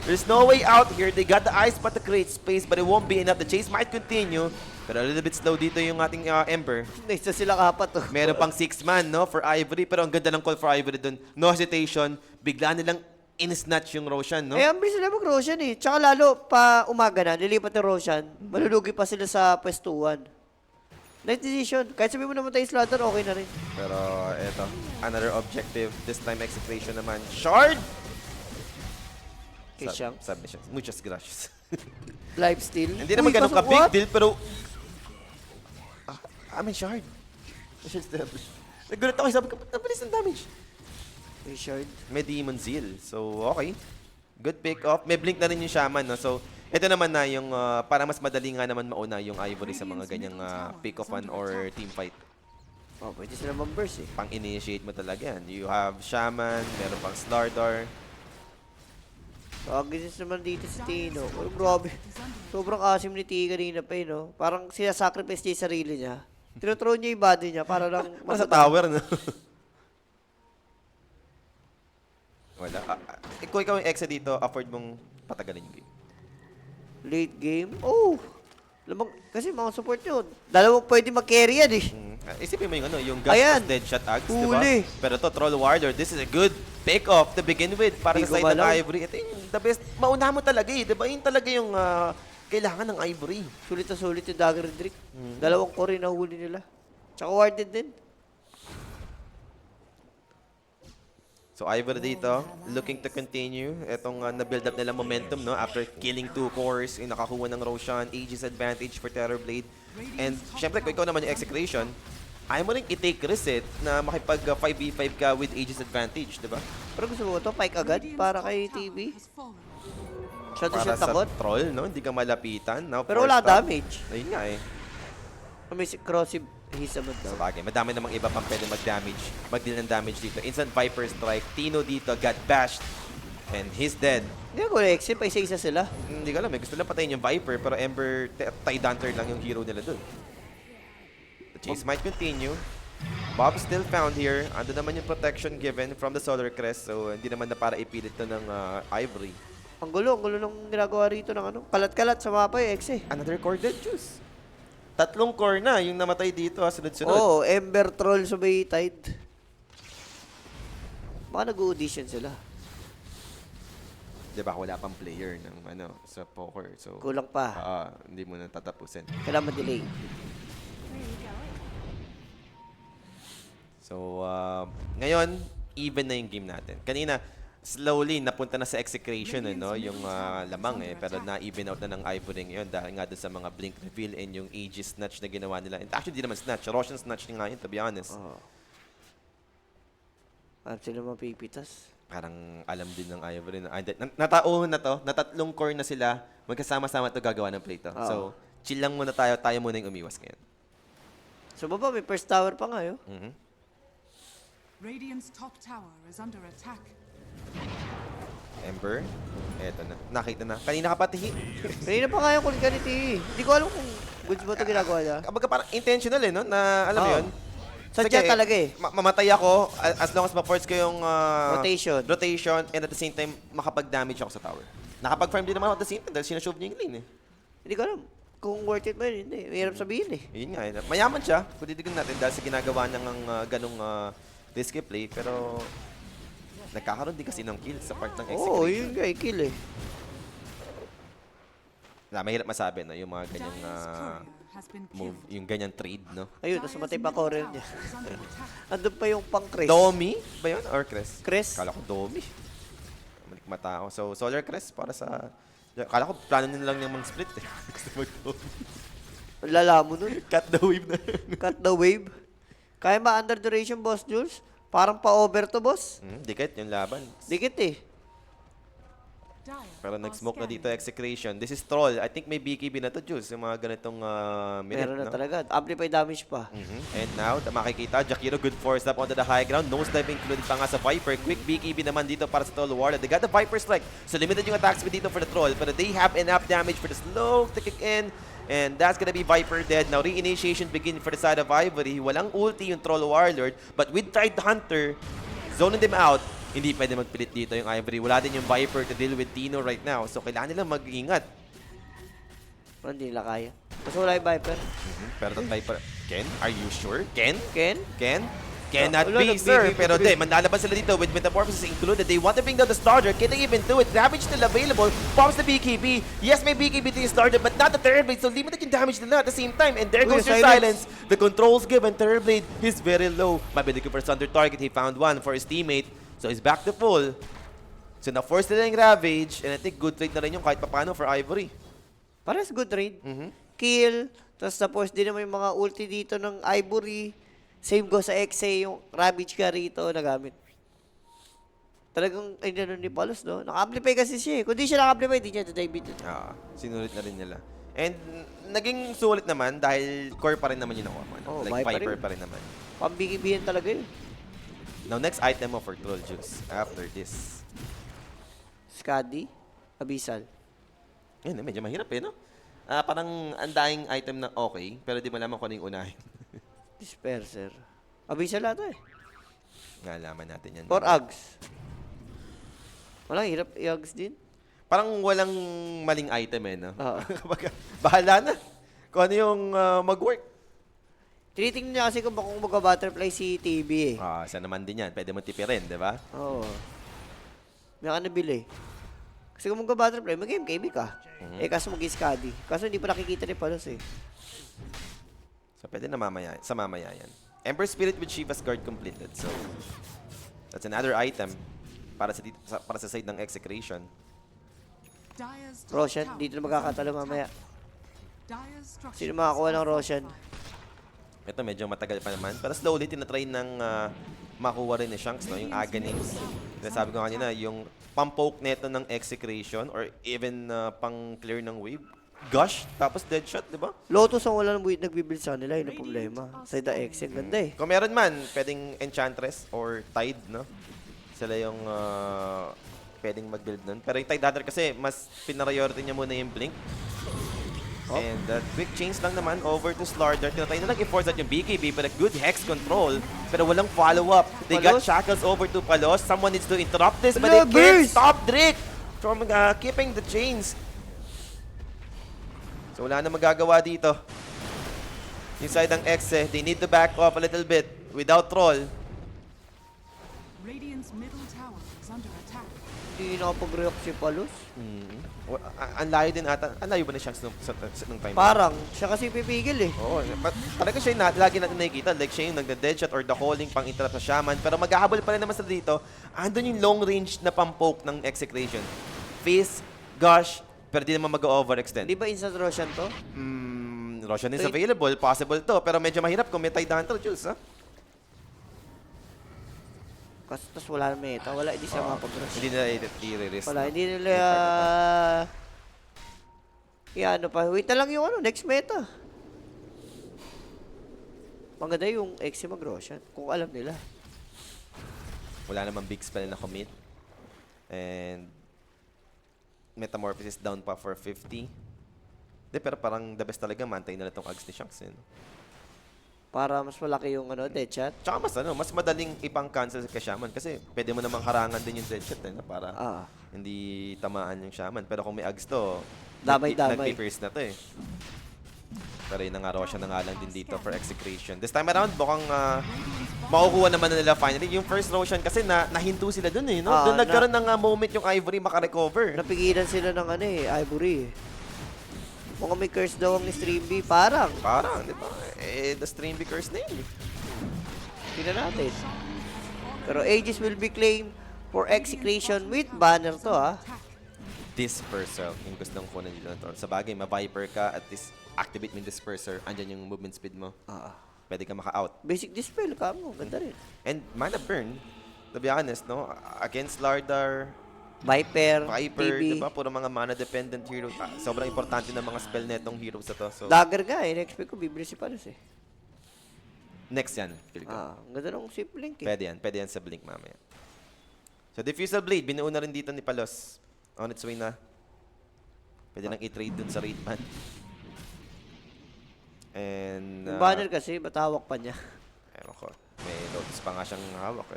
There's no way out here. They got the Ice Path to create space, but it won't be enough. The chase might continue, pero a little bit slow dito yung ating Ember. Isa sila kapat to. Meron pang 6-man, no, for Ivory, pero ang ganda ng call for Ivory dun. No hesitation, bigla nilang in-snatch yung Roshan, no? Eh, ang bilis sila mag-Roshan eh. Tsaka lalo, pa umaga na, nilipat ng Roshan, malulugi pa sila sa pwestuhan. Nice decision. Kahit sabi mo namatay yung Slaughter, okay na rin. Pero eto, another objective. This time execution naman. Shard! Kay Shanks. Submission. Muchas gracias. Lifesteal. Hindi naman ganun ka big deal, pero... Shard. Shard established. Nagulat ako, sabi ko, ba't nabilis ng damage? Richard. May Demon Zeal. So, okay. Good pick off. May blink na rin yung Shaman, no? So, ito naman na yung, para mas madali nga naman mauna yung Ivory sa mga ganyang pick-offan or team fight. Oh, pwede sila mag-burst eh. Pang-initiate mo talaga yan. You have Shaman, meron pang Slardar. So, ang ginis naman dito si Tino. Oh, grabe. Sobrang asim ni T kanina pa eh, no? Parang sinasacrifice niya yung sarili niya. Tinuturo niya yung body niya para lang Nasa tower, no? Wala. Ikaw yung exa dito, afford mong patagalin yung game. Late game? Oh! Lamang, kasi mga support yun. Dalawang pwede mag-carry yan eh. Isipin mo yung yung Gus Ayan. plus Deadshot Axe, di ba? Huli. Pero to Troll Warrior, this is a good pick-off to begin with para Hindi sa side ng gumalaw. Ivory. Ito yung the best. Mauna mo talaga eh, di ba? Yun talaga yung kailangan ng Ivory. Sulit na sulit yung Dagger Drake. Dalawang core na huli nila. Tsaka warded din. So Ivory dito, looking to continue itong na-build up nila momentum, no? After killing 2 cores, yung nakakuha ng Roshan, Aegis advantage for Terrorblade. And syempre, kung ikaw naman yung execution, ayaw mo rin i-take risk na makipag 5v5 ka with Aegis advantage, di ba? Pero gusto mo ito, pike agad para kay TV. Has fallen. Shot Para siya sa takot. troll, no? Hindi ka malapitan. Now, Pero wala forced up. damage. Ayun nga eh. May crossy hisabot Sa daw. bagay, madami namang iba pang pwede mag-damage, mag-deal ng damage dito. Instant Viper Strike, Tino dito got bashed, and he's dead. Hindi ko na-exit, pa isa-isa sila. Hindi ko alam, gusto lang patayin yung Viper, pero Ember, Tide Hunter lang yung hero nila dun. The chase might continue. Bob still found here. Ando naman yung protection given from the Solar Crest, so hindi naman na para ipilit to ng Ivory. Ang gulo ng ginagawa rito ng ano. Kalat-kalat sa mapa yung Exe. Another core dead juice. 3 core na yung namatay dito, sunod-sunod. Oo, Ember Troll sa may Tide. Baka nag-audition sila. Diba, wala pang player ng sa poker. So, Kulang pa. hindi mo na tatapusin. Kailangan ma-delay. So, ngayon, even na yung game natin. Kanina, slowly, napunta na sa execution, no? Yung lamang pero na-even out na ng Ivory ngayon dahil nga doon sa mga blink reveal and yung Aegis snatch na ginawa nila. And actually, di naman snatch. Roshan snatch nga yun, to be honest. At sila mapipitas. Parang alam din ng Ivory na natauhan na to, natatlong core na sila, magkasama-sama to gagawa ng play to. So, chill lang muna tayo muna yung umiwas ngayon. So baba, may first tower pa nga yun. Radiant's top tower is under attack. Ember, eto na. Nakita na. Kanina ka pa tihi. Kanina pa nga yung kulit ka ni T. Hindi ko alam kung goods ba ito ginagawa niya. Kapag parang intentional no? Na alam mo yun? Sadya Sige, talaga eh. Mamatay ako as long as ma-force ko yung Rotation. and at the same time makapag-damage ako sa tower. Nakapag-farm din naman ako at the same time dahil sinashove niya yung lane eh. Hindi ko alam kung worth it ba yun. Hindi. Mahirap sabihin eh. Yun nga. Mayaman siya. Kung titignan natin dahil sa ginagawa niya ng ganong risky play. Pero nagkakaroon din kasi ng kill sa part ng execution. Oo, yun nga. Kill eh. Mahirap masabi no? Yung mga ganyang Dire's courier has been move. killed. Yung ganyang trade. No? Ayun, tapos matay pa Dire's ko middle rin tower niya. is under attack. Andun pa yung pang Chris. Domi ba yun? Or Crest? Chris? Kala ko Domi. Malikmata ako. So, Solar Crest para sa... Kala ko plano nila lang yung mga split eh. Gusto mag-Domi. Ang lala mo nun. Cut the wave na. Cut the wave. Kaya ba under duration, Boss Jules? Parang pa-over to, boss. Dikit yung laban. Dikit eh. Dire Pero are nag-smoke na dito scanning. execration. This is Troll. I think may BKB na to, Juice. Yung mga ganitong minute, Meron na no? talaga. Amplify damage pa. And now, makikita, Jakiro, good force up onto the high ground. Nose dive included pa nga sa Viper. Quick BKB naman dito para sa Troll Warlord. They got the Viper Strike. So limited yung attack speed dito for the Troll. Pero they have enough damage for the slow to kick in. And that's gonna be Viper dead. Now, re-initiation begin for the side of Ivory. Walang ulti yung Troll Warlord. But with Tide Hunter, zoning them out, hindi pwede magpilit dito yung Ivory. Wala din yung Viper to deal with Tino right now. So, kailangan nila mag-ingat. Hindi nila kaya. Mas wala yung Viper. Pero that Viper... Ken? Are you sure? Ken? Ken? Ken? Cannot Wala, be, sir. nag-BKB Pero di, manlalaban sila dito with Metamorphosis included. They want to bring down the Starter. Can they even do it? Damage still available. Pops the BKB. Yes, may BKB to yung Starter, but not the Terrorblade. So limited yung damage nila at the same time. And there Uy, goes your silence. The controls given. Terrorblade is very low. Mabilis ko for Thunder target. He found one for his teammate. So he's back to full. So na-force nila yung Ravage. And I think good trade na rin yung kahit papano for Ivory. Parehas good trade. Kill. Tapos din naman yung mga ulti dito ng Ivory. Same go sa XA, yung Ravage ka rito nagamit. Talagang, ay nanon ni Palos, no? Naka-amplify kasi siya eh. Kung di siya naka-amplify, di niya dive dito. Sinulit na rin nila. And naging sulit naman dahil core pa rin naman yung nakuha mo. Oh, Like Viper Viper pa rin naman. Pambigibihan talaga yun. Now, next item mo for Troll Juice after this. Skadi, Abyssal. Yun, medyo mahirap no? Parang andaing item na okay, pero di malaman kung ano yung unahin. Disperser. Abyssal ata eh. Ngalaman natin yan. Or Ags. Walang hirap i-Ags din. Parang walang maling item no? Oo. Kapag bahala na kung ano yung mag-work. Tinitingnan niya kasi kung mag-butterfly si TB eh. Isa naman din yan. Pwede mo tipirin, di ba? Oo. May ka nabili. Kasi kung mag-butterfly, mag-MKB ka. Eh, kaso mag-Skadi. Kaso hindi pa nakikita ni Palos eh. So, pwede na mamaya, sa mamaya yan. Ember Spirit with Shiva's Guard completed. So, that's another item para sa side ng execration. Dire's top Roshan, tower dito na is magkakatalo under mamaya. attack. Dire's structures Sino makakuha ng are Roshan? fortified. Ito medyo matagal pa naman. Pero slowly, tinatry ng makuha rin ni Shanks, no? Yung Aghanix. Sabi ko kanina, yung pang-poke neto ng execration or even pang-clear ng wave. Gush, tapos Deadshot, di ba? Lotus ang wala nagbibuild sa kanila, yun ang problema. Sa ida X, ang ganda eh. Kung meron man, pwedeng Enchantress or Tide, no? Sila yung pwedeng mag-build nun. Pero yung Tide Hunter kasi, mas pinariority niya muna yung Blink. And quick change lang naman over to Slardar. Tinatry na lang i-force out yung BKB but a good Hex control. Pero walang follow-up. They got Palos? shackles over to Palos. Someone needs to interrupt this but Hello, they can't Bruce! stop Drake from keeping the chains. So wala na magagawa dito. Yung side ng Exe, they need to back off a little bit without Troll. Radiant's middle tower is under attack. Hindi nakapag-react si Palos. Ang layo din ata. Ang layo ba ni Shanks nung time? Parang, siya kasi pipigil eh. Oo, talaga siya yung lagi natin nakikita. Like siya yung nagda-deadshot or the calling pang interrupt sa Shaman. Pero maghahabol pa rin naman sa dito. Andun yung long range na pang-poke ng Execration. Face, Gush, pero di naman mag-overextend. Di ba instant Roshan to? Roshan is available. Possible to. Pero medyo mahirap kung may Tide Hunter, Jules, ha? Kasi tas wala na meta. Wala, hindi siya makapag-rush. Hindi nila i-risk. Wala, hindi nila... ano pa. Wait na lang yung next meta. Maganda yung X mag-Roshan. Kung alam nila. Wala namang big spell na commit. And Metamorphosis down pa for 50. Pero parang the best talaga, mantay na itong Ags ni Shanks. Para mas malaki yung deadshot. Tsaka mas madaling ipang-cancel kay Shaman kasi pwede mo namang harangan din yung deadshot para hindi tamaan yung Shaman. Pero kung may Ags to, Damay-damay. nag-pierce na to eh. Pero yun nga Roshan na nga lang din dito for Execration. This time around, mukhang makukuha naman na nila finally. Yung first Roshan kasi nahinto sila dun eh. No? Doon nagkaroon ng moment yung Ivory makarecover. Napigilan sila ng Ivory. Mukhang may curse daw ang Streamby. Parang, di ba? The Streamby curse na yun. tingnan natin. Pero Aegis will be claimed for Execration with banner to Disperser, yung gustong kunan dito na to. Sa bagay, ma-Viper ka, at least activate mo yung Disperser. Andyan yung movement speed mo. Pwede ka maka-out. Basic dispel ka mo. Ganda rin. And mana burn, to be honest, no? Against Lardar, Viper, Viper, TB. diba? Puro mga mana-dependent heroes. Sobrang importante ng mga spell netong heroes na to. So, Dagger nga in-expect ko bibili si Palos eh. next yan, feel ko. Ang ganda ng Swift Link eh. Pwede yan sa Blink mamaya. So, Diffusal Blade, binuuna rin dito ni Palos. On its way na. Pwede nang i-trade dun sa raid ban. And, Yung banner kasi, ba't hawak pa niya? ewan ko, may Lotus pa nga siyang hawak.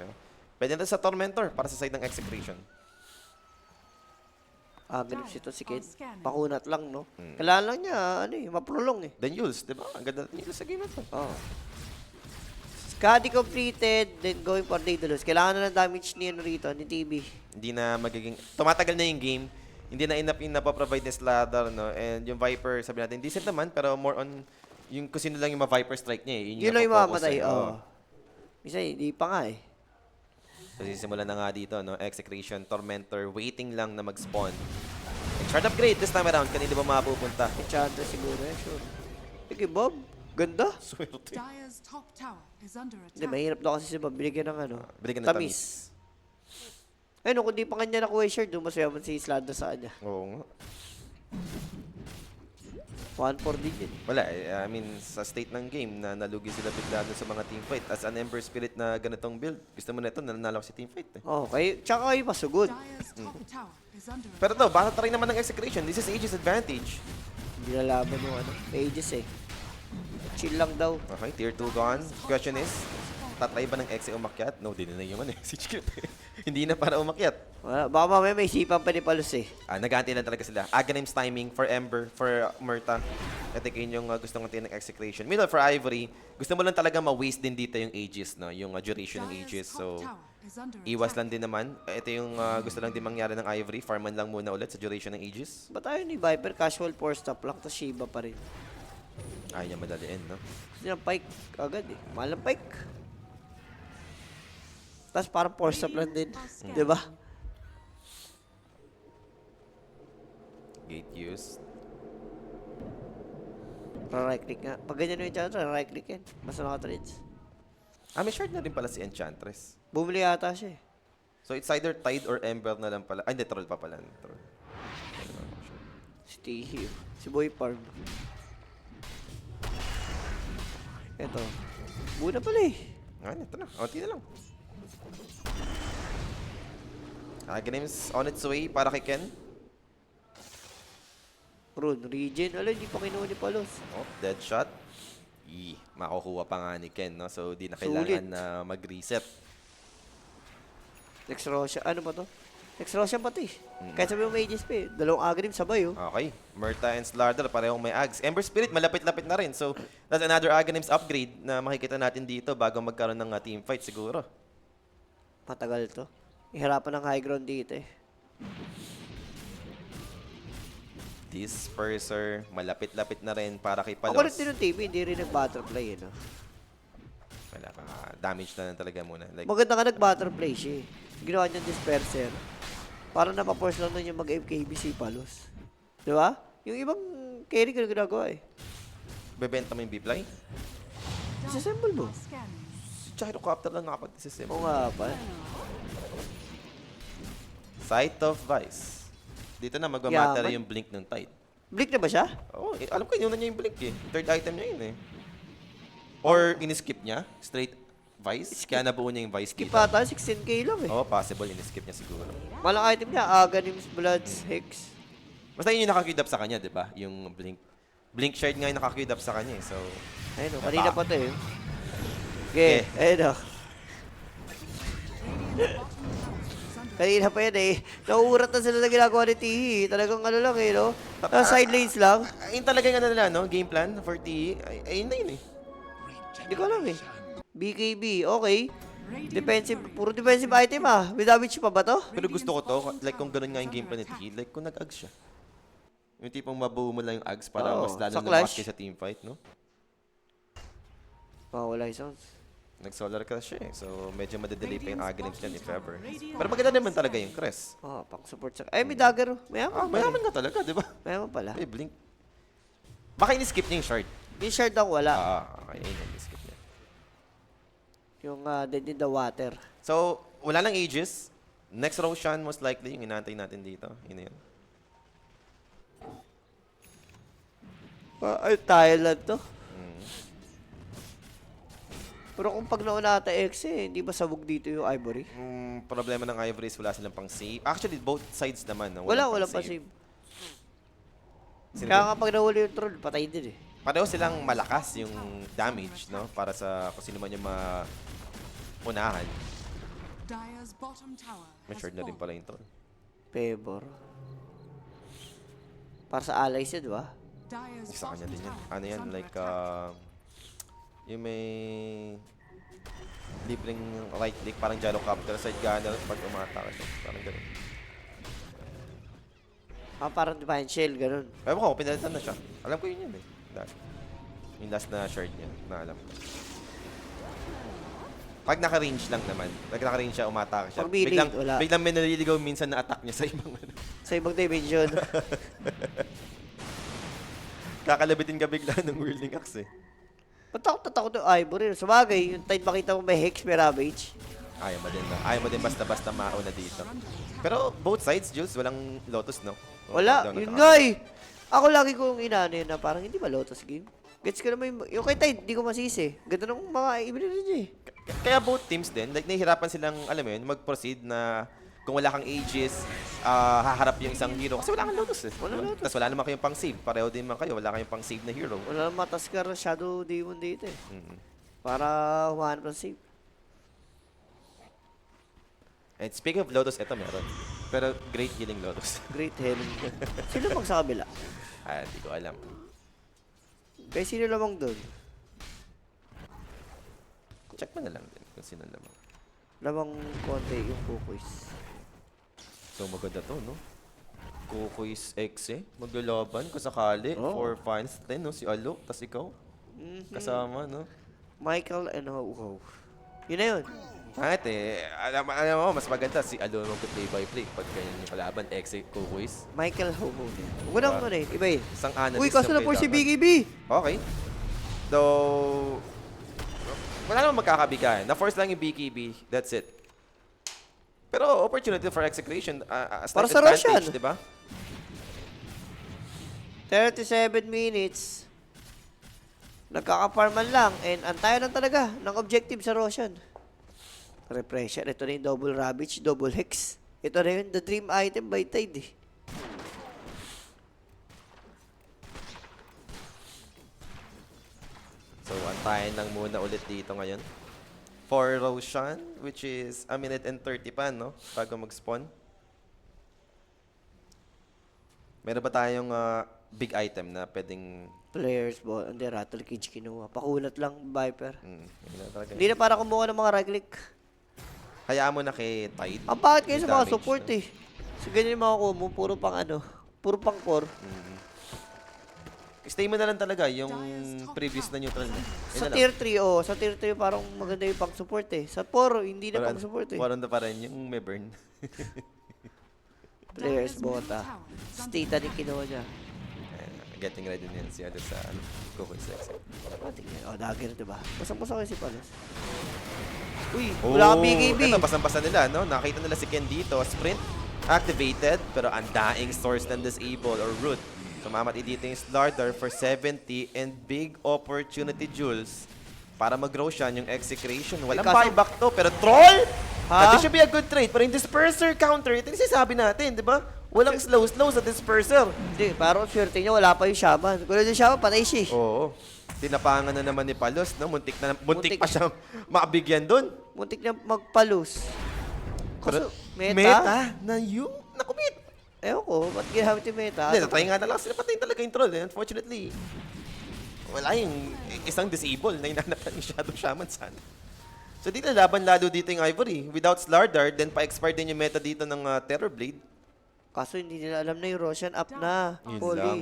Pwede na sa Tormentor para sa side ng Execration. Ganun si Kid. Pakunat lang, no? Kailangan lang niya, maprolong eh. Then Yules, di ba? Ang ganda ng Yules sa game na to. Skadi completed, then going for Daedalus. Kailangan na ng damage niya rito, ni TB. Hindi na magiging, tumatagal na yung game. Hindi na enough yung napaprovide ni Sladar, no? And yung Viper, sabi natin, decent naman, pero more on, yung kung sino lang yung ma-Viper strike niya eh. Yun lang yung napopokus mamamatay, eh. Misa, hindi pa nga eh. Kasi simulan na nga dito, no? Execration, Tormentor, waiting lang na mag-spawn. And chart upgrade this time around, kanina ba mapupunta? Enchantress siguro eh, sure. Sige, Bob. Ganda. Swerte. Dire's top tower is under Hindi, attack. mahirap daw kasi si Bob. Binigyan ng Binigyan ng tamis. Ayun, kung di pa kanya nakuha yung shirt, doon masayaman si Slada sa kanya. Oo nga. 1-4 din yun. Wala, I mean, sa state ng game na nalugi sila bigla doon sa mga teamfight. As an Ember Spirit na ganitong build, gusto mo na ito, nanalo si teamfight. Tsaka kayo masugod. Dire's top tower is under Pero to, baka try naman ng Execration. This is Aegis advantage. Hindi nalaman yung Aegis eh. Chill lang daw. Okay, tier 2 gone. Question is, tatry ba ng Exe umakyat? No, di na yung si Cute. Hindi na para umakyat. Baka mamaya may isipan pa ni Palos eh. Nag-aantay lang talaga sila. Aghanim's timing for Ember, for Murta. I think yun yung gusto ng ng Execration. Meanwhile, for Ivory, gusto mo lang talaga ma-waste din dito yung Aegis, no? Yung duration ng Aegis. So, iwas lang din naman. Ito yung gusto lang din mangyari ng Ivory. Farman lang muna ulit sa duration ng Aegis. Ba't tayo ni Viper? Casual 4-stop lang, tapos Shiba pa rin. Ayaw niya madaliin, no? Gusto niya Pike agad eh. Mahal ng Pike. Tapos parang 4-stop lang din. Di ba? Gate use. Right click nga. Pag ganyan yung Enchantress, right click yan. Basta naka-trades. May shard na rin pala si Enchantress. Bumili yata siya eh. So, it's either Tide or Ember na lang pala. Ay, hindi, troll pa pala. Troll. Si Tihio. Si Boy Farm. Eto. Muna pala eh. Ito na. Onti na lang. Aghanim's on its way para kay Ken. Rune, regen. Alam, hindi pa kinuha ni Palos. Dead shot. Makukuha pa nga ni Ken, no? So, di na kailangan Sulit. na mag-reset. Next Roshan. Ano ba to? Next Roshan pa to eh. Kahit sabi mo may Aegis pa eh. Dalawang Aghanim sabay oh. Okay. Murta and Slardar, parehong may Ags. Ember Spirit, malapit-lapit na rin. So, that's another Aghanim's upgrade na makikita natin dito bago magkaroon ng team fight siguro. Matagal to. Ihirapan ng high ground dito eh. Disperser, malapit-lapit na rin para kay Ako rin Palos. din ng TV, hindi rin nag-butterfly, eh, no? Wala ka, damage na lang talaga muna. Like, Maganda nga nag-butterfly siya, eh. Ginawa niyang disperser. Para napaforce lang nun yung mag-FKB si Palos. Di ba? Yung ibang carry ka ginagawa, eh. bebenta mo yung B-Fly? Disassemble mo. Scanning. Si Gyrocopter lang nakapag-disassemble. Oo nga pa. Sight of Vice. Dito na magmamatter Yaman. yung blink ng Tide. Blink na ba siya? Oo, alam ko, yun na niya yung blink eh. Third item niya yun eh. Or in-skip niya, straight Vice, kaya nabuo niya yung Vice Skip dito. ata, 16k lang, eh. Oo, possible, in-skip niya siguro. Malang item niya, Aghanim's Bloods, Hex. Basta yun yung naka-queued up sa kanya, di ba? Yung blink. Blink shard nga yung naka-queued up sa kanya eh. So, Ayun, oh, kanina pa to, eh. Okay, ayun, oh. Kanina pa yan, eh. Nauurat na sila na ginagawa ni Tihi. Talagang ano lang, eh, no? Side lanes lang. ayun talaga yung ano nila, no? Game plan for TE. Ayun na yun eh. Hindi ko alam, eh. BKB, okay. Radiant Defensive, turret puro defensive item, ah. May damage pa ba to? Pero gusto ko to, like kung ganun nga yung game plan ni TE, like kung nag-ags siya. Yung tipong mabuo mo lang yung ags para Oo, mas lalo sa na clash. sa teamfight, no? Wala yung sounds. Nag-solar crash siya eh. So, medyo madedelay pa yung Aghanim's dyan if ever. Pero maganda naman talaga yung Crest. Pang support sa... Ay, may dagger, oh. Mayaman pa Mayaman rin. nga talaga, di ba? Mayaman pala. Eh, blink. Baka in-skip niya yung shard. Yung shard ang wala. Okay, ayun yung in-skip niya. Yung Dead in the Water. So, wala nang Aegis. Next Roshan, most likely, yung inaantay natin dito. Yun na yun. Ay, Thailand to. Mm. Pero kung pag nauna ata X, eh, hindi ba sabog dito yung Ivory? Problema ng Ivory is wala silang pang save. Actually, both sides naman. No? Wala Walang pa save. Sino Kaya nga pag nahuli yung troll, patay din, eh. Pareho silang malakas yung damage, no? Para sa kung sino man yung unahan. Dire's bottom tower has Matured na din fallen. pala yung tol. Pebor. Para sa allies yun, di ba? Dire's Sa kanya bottom din yan. tower Ano is yan? under Like, attack. yung may libreng right click, parang gyrocopter, side gunner, pag umatake siya. Parang ganun. Parang Divine Shell, ganun. Ewan ko, pinalitan na siya. Alam ko yun eh. Yung last na shard niya, na alam ko. Pag naka-range lang naman, pag naka-range siya, umatake siya. Pag melee, wala. Biglang may naliligaw minsan na attack niya sa ibang ano. Sa ibang dimension. Kakalabitin ka bigla ng whirling axe eh. Tatakot yung Ivory. Sabagay, yung time makita mo may Hex, may Ravage. Ayaw mo din na. Ayaw mo din basta-basta mauna dito. Pero both sides, Jules, walang Lotus, no? Wala, Doon yun nakaka- nga eh. Ako lagi kong inano yun na parang hindi ba Lotus game? Gets ko naman yung kay Tide, hindi ko masisi. Ganda ng mga ibili niya eh. Kaya both teams din, like nahihirapan silang, alam mo yun, mag-proceed na kung wala kang Aegis, haharap yung isang hero. Kasi wala kang Lotus eh. Wala Lotus. Tapos wala naman kayong pang-save. Pareho din man kayo, wala kayong pang-save na hero. Wala naman Mataskar Shadow Demon dito eh. Mm. Para humahanap ng save. And speaking of Lotus, eto meron. Pero great healing Lotus. Great Healing. Sino bang sa kabila? Hindi ko alam. Kaya sino lamang doon? Check mo na lang din kung sino lamang. Lamang konti yung Kukuis. So maganda to, no? Kukuis X eh. Maglalaban kung sakali. Oh. For finals din, no? Si Alo, tas ikaw. Kasama, no? Michael and Ho-Ho. Yun na yun. Kahit eh, alam mo, mas maganda si Alo mag-play by play pag ganyan yung kalaban. X eh, Kukuis. Michael Ho-Ho din. Huwag na ano eh. Iba yun. Isang analyst Uy, kaso na yung po si kailangan. BKB. Okay. Though, wala namang magkakabigayan. Na-force lang yung BKB. That's it. Pero opportunity for execution. Para Slight sa advantage, Roshan. di ba? 37 minutes. Nagkakaparman lang. And antayo lang talaga ng objective sa Roshan. Repression. Ito na yung double Ravage, double Hex. Ito na yun, the dream item by Tide eh. So, antayin lang muna ulit dito ngayon. For Roshan, which is a minute and 30 pa, no? Bago mag-spawn. Meron ba tayong big item na pwedeng... Players ball. Hindi, Rattle Cage kinuha. Pakulat lang, Viper. yun na talaga. Hindi na para kumuha ng mga right click. Hayaan mo na kay Tide. Ang bakit kayo Yung sa mga damage, support no? eh. So, ganyan yung makukuha mo. Puro pang puro pang core. Stay mo na lang talaga yung previous na neutral na. Yun Sa na lang. tier 3, sa tier 3 parang maganda yung pang support eh. Sa 4, hindi na pang support eh. Parang na pa rin yung may burn. Players bota. Stita din kinuha niya. Getting ready na yan si ano sa Coco Sex. Dagger, diba? Basang-basa kayo si Palos. Uy, wala kang BKB. Ito, basang-basa nila, no? Nakita nila si Ken dito. Sprint activated, pero ang daing source ng disable or root. Sumamatay dito yung Slardar for 70 and big opportunity Jules para mag-Roshan yung execration. Walang kaso- buyback to, pero troll! Ha? That should be a good trade. Pero yung disperser counter, ito yung sinasabi natin, di ba? Walang slow-slow sa disperser. Hindi, parang swerte niya, wala pa yung Shaman. Kung yung Shaman, patay siya. Oo. Tinapangan na naman ni Palos, no? Muntik Muntik. pa siyang makabigyan doon. Muntik na magpalus. Pero Kaso, meta? na yung nakumit. Ewan ko, ba't ginamit yung meta? Hindi, natry nga na lang sila patayin talaga yung troll. Unfortunately, wala yung isang disable na hinanapan yung Shadow Shaman sana. So dito laban lalo dito yung Ivory. Without Slardar, then pa-expire din yung meta dito ng Terror Blade. Kaso hindi nila alam na yung Roshan up na. Yun Fully. lang.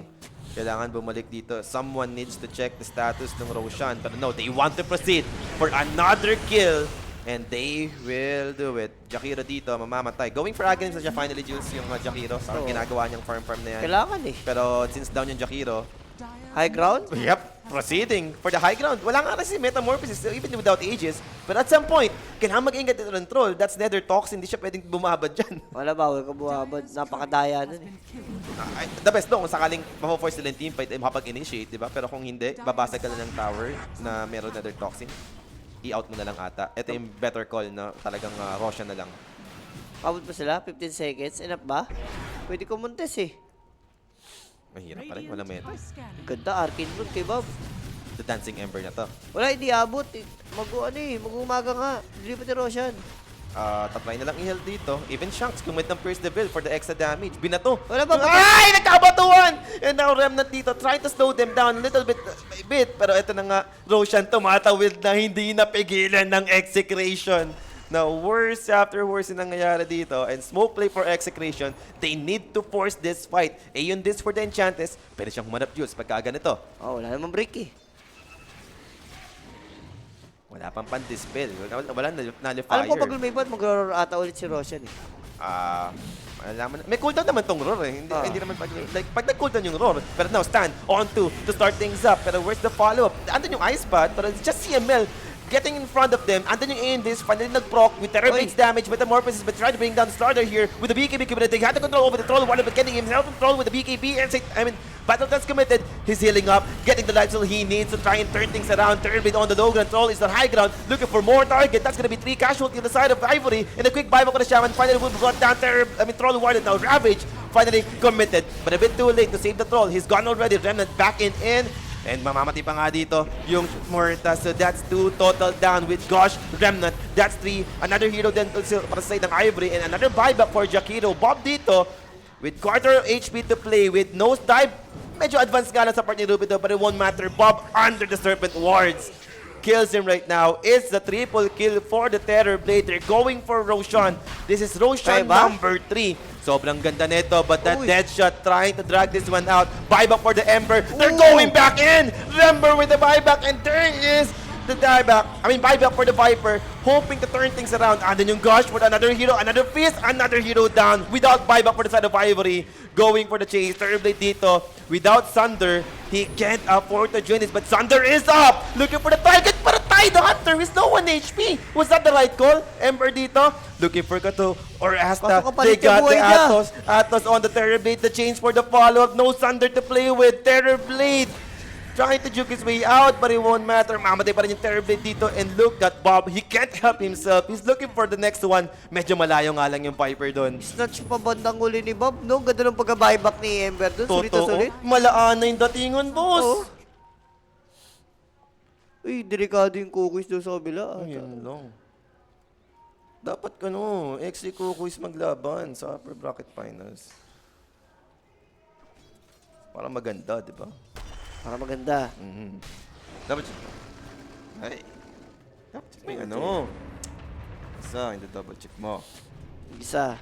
Kailangan bumalik dito. Someone needs to check the status ng Roshan. Pero no, they want to proceed for another kill. And they will do it. Jakiro dito, mamamatay. Going for Aghanim na siya finally, Jules, yung Jakiro. Parang Oo. ginagawa niyang farm na yan. Kailangan eh. Pero since down yung Jakiro, High ground? yep, proceeding for the high ground. Wala nga kasi Metamorphosis, even without Aegis. But at some point, kailangan mag-ingat ito ng troll. That's Nether Toxin, hindi siya pwedeng bumabad dyan. Wala bawal ka buhabad. Napakadaya nun eh. The best no, kung sakaling mapo-force nila yung teamfight, makapag-initiate, di ba? Pero kung hindi, babasag ka na ng tower na meron Nether Toxin. I-out mo na lang ata. Ito yung better call na talagang Roshan na lang. Abot pa sila? 15 seconds? Enough ba? Pwede ko muntes eh. Mahirap pa rin, wala meta. Ganda, Arcane Moon kay Bob. The Dancing Ember na to. Wala, hindi abot eh. Mag-umaga nga. Hindi pa ni Roshan. Tatry na lang i-heal dito. Even Shanks commit ng Pierce the Veil for the extra damage. Binato. Wala ba? Ay! Nagkabatuan! And now Remnant dito trying to slow them down a little bit. Pero ito na nga, Roshan tumatawid na hindi napigilan ng execration. Now, worse after worse yung nangyayari dito. And smoke play for execration. They need to force this fight. Eh, yun this for the Enchantress. Pwede siyang humanap Jules pagka ganito. Wala namang break eh. Wala pang pan-dispel. Wala nullifier. Alam ko pag lumipat, mag-roar ata ulit si Roshan eh. Malaman. May cooldown naman tong roar eh. Hindi naman pag nag-cooldown yung roar. Pero now, stand on to start things up. Pero where's the follow-up? Andun yung Ice Pad, pero it's just CML getting in front of them. Andun yung Indis, finally nag-proc with Terror Blade's damage, Metamorphosis, but trying to bring down the starter here with the BKB committed. They had to control over the troll, one of it getting himself control with the BKB, and Battle Dance committed. He's healing up, getting the life steal he needs to try and turn things around. Terror Blade on the low ground, troll is on high ground, looking for more target. That's gonna be 3 casualty on the side of Ivory, and a quick buyback on the Shaman. Finally will brought down Troll Warden now. Ravage finally committed, but a bit too late to save the troll. He's gone already. Remnant back in. And mamamatay pa nga dito yung Morta. So that's 2 total down with Gosh, Remnant. That's 3. Another hero then para sa side ng Ivory. And another buyback for Jakiro. Bob dito with quarter HP to play with nose dive. Medyo advanced nga lang sa part ni Ruby but it won't matter. Bob under the Serpent Wards. Kills him right now. It's the triple kill for the Terror Blade. They're going for Roshan. This is Roshan number 3. Sobrang ganda nito, but that dead shot trying to drag this one out. Buyback for the Ember. They're going back in! Ember with the buyback, and there is the buyback for the Viper, hoping to turn things around. And then yung Gush for another hero, another Fist, another hero down. Without buyback for the side of Ivory. Going for the chase. Terrorblade dito. Without Sunder, he can't afford to join this. But Sunder is up! Looking for the target, but the Hunter is no 1 HP. Was that the right call? Ember dito. Looking for Kato or Asta. They got the Atos. Atos on the Terrorblade. The change for the follow-up. No Sunder to play with. Terrorblade trying to juke his way out, but it won't matter. Mamatay pa rin yung Terrorblade dito. And look at Bob. He can't help himself. He's looking for the next one. Medyo malayo nga lang yung Viper doon. Snatch pa bandang uli ni Bob, no? Ganda ng pagka-buyback ni Ember doon. Sulit na sulit. Malaan na yung datingon, boss. Uy, delikado yung cookies doon sa kabila. Ayun lang. Dapat XC Kukuis maglaban sa upper bracket finals. Para maganda, di ba? Para maganda. Dapat may Isa, hindi double check mo. Isa.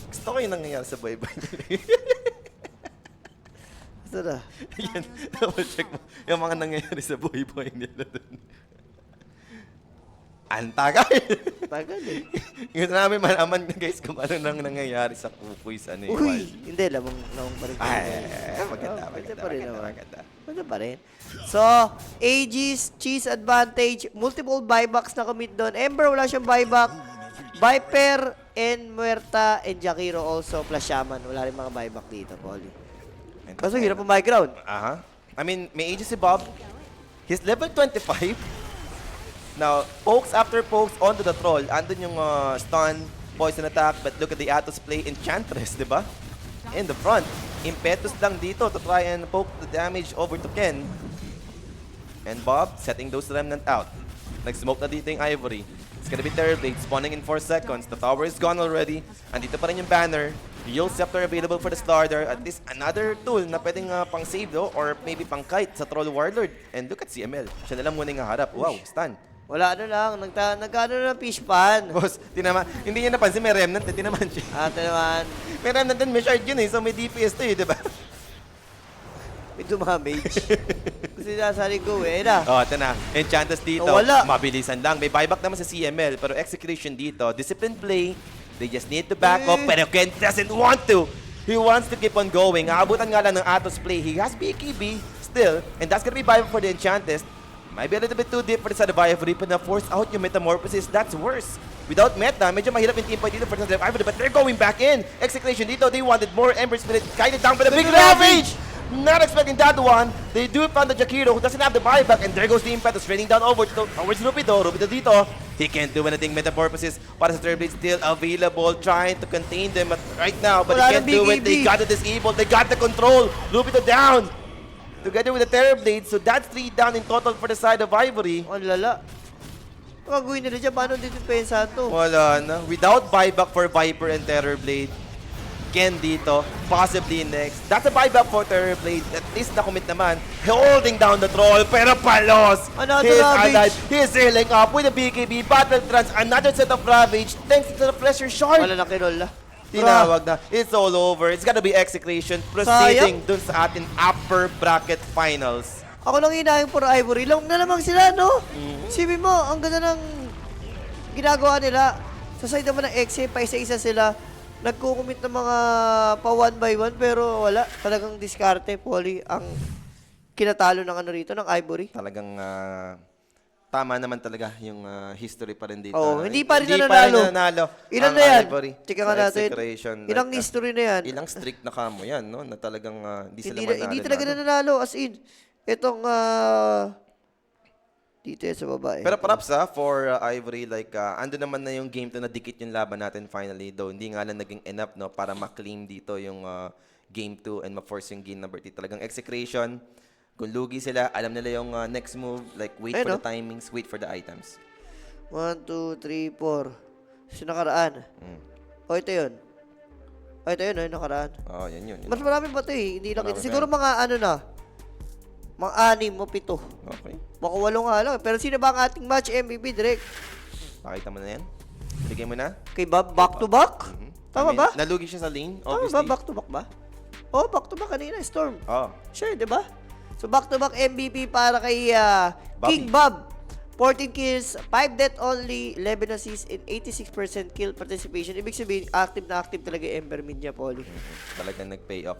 Gusto ko yung nangyayari sa buhay-buhay nila. Ito na. Yan, double check mo. Yung mga nangyayari sa buhay-buhay nila dun. Ang tagal. Tagal eh. Gusto namin malaman guys kung ano nang nangyayari sa Kukuy sa ano yung Uy! wild. Hindi, lamang pa rin. Maganda, Pwede maganda, pa rin maganda, naman. maganda. Pwede pa rin. So, Aegis, Cheese Advantage, multiple buybacks na commit doon. Ember, wala siyang buyback. Viper, and Muerta, and Jakiro also, plus Shaman. Wala rin mga buyback dito, Polly. Kaso hirap ang high ground. Aha. I mean, may ages si Bob. He's level 25. Now, pokes after pokes onto the troll. Andun yung stun, poison attack, but look at the Atos play. Enchantress, di ba? In the front. Impetus lang dito to try and poke the damage over to Ken. And Bob setting those remnant out. Nag-smoke na dito yung Ivory. It's gonna be Terrorblade spawning in 4 seconds. The tower is gone already. Andito pa rin yung banner. Yule Scepter available for the starter. At least another tool na pwedeng pang-save do or maybe pang-kite sa Troll Warlord. And look at CML. Siya na lang muna yung harap. Wow, stun. Wala ano lang, nagkano na fish pan. Boss, hindi niya napansin may remnant na tinaman siya. Ate naman, May remnant din, may shard yun eh. So may DPS to eh, di ba? may dumamage. Kasi nasali ko eh, na. Oh, ito na. Enchantress dito. Oh, wala. Mabilisan lang. May buyback naman sa CML. Pero execution dito. Disciplined play. They just need to back up. Pero Ken doesn't want to. He wants to keep on going. Aabutan nga lang ng Atos play. He has BKB still. And that's gonna be buyback for the Enchantress. Might be a little bit too deep for the side of Ivory. But na-force out yung Metamorphosis. That's worse. Without meta, medyo mahirap yung team point dito for the side of Ivory. But they're going back in. Execution dito. They wanted more Ember Spirit. Guided down by the big Ravage. Not expecting that one. They do find the Jakiro who doesn't have the buyback. And there goes the Impetus raining down over towards Rubido. Rubido dito. He can't do anything. Metamorphosis para sa Terrorblade still available. Trying to contain them right now. But Wala they can't ng do it. BKB. They got the disable. They got the control. Rubido down. Together with the Terrorblade. So that's 3 down in total for the side of Ivory. Ang lala. Ang gagawin nila dyan, paano dito pensahan to? Wala na. Without buyback for Viper and Terrorblade. Ken dito. Possibly next. That's a buyback for Terrorblade. At least na-commit naman. Holding down the troll. Pero palos. Another He's Ravage. alive. He's healing up with the BKB. Battle Trance. Another set of Ravage. Thanks to the Pressure Shard. Wala na kinol na. Tinawag na. It's all over. It's gotta be execution. Proceeding dun sa atin upper bracket finals. Ako lang hinahing for Ivory. Long na lamang sila, no? Sipin mo, ang ganda ng ginagawa nila. Sa side naman ng XA, pa isa-isa sila. Nagkukumit ng mga pa 1 by 1, pero wala. Talagang diskarte, Polly, ang kinatalo ng ano rito, ng Ivory. Talagang tama naman talaga yung history pa rin dito. Oo, hindi pa rin Hindi nananalo. Ilan ang na yan? Ivory Chika sa nga natin. execution. Ilang Like, history na yan? Ilang streak na kamo yan, no? Na talagang hindi sila Hindi, manalo. hindi talaga nananalo. As in, itong dito yan sa baba eh. Pero props for Ivory, like, ando naman na yung game to na dikit yung laban natin finally. Though hindi nga lang naging enough, no? Para ma-claim dito yung game 2 and ma-force yung game number 3. Talagang execution. Kung lugi sila, alam nila yung next move. Like, wait Ayun, for no? the timings, wait for the items. 1, 2, 3, 4. Sinakaraan. O, ito yun. O, ito yun, nakaraan. Oh, yan yun. Mas marami pa ito eh. Hindi lang Marami ito. Siguro mga ano na. Mga 6 o 7. Okay. Baka 8 nga lang. Pero sino ba ang ating match MVP direct? Pakita mo na yan. Bigay mo na. Kay Bob, back to back? Tama I mean, ba? Nalugi siya sa lane, Tama obviously. ba? Back to back ba? Oh, back to back kanina. Storm. Oh. Sure, di ba? So, back-to-back MVP para kay King Bobby. Bob. 14 kills, 5 death only, 11 assists, and 86% kill participation. Ibig sabihin, active na active talaga yung Ember mid niya, Polly. Talagang nag-pay off.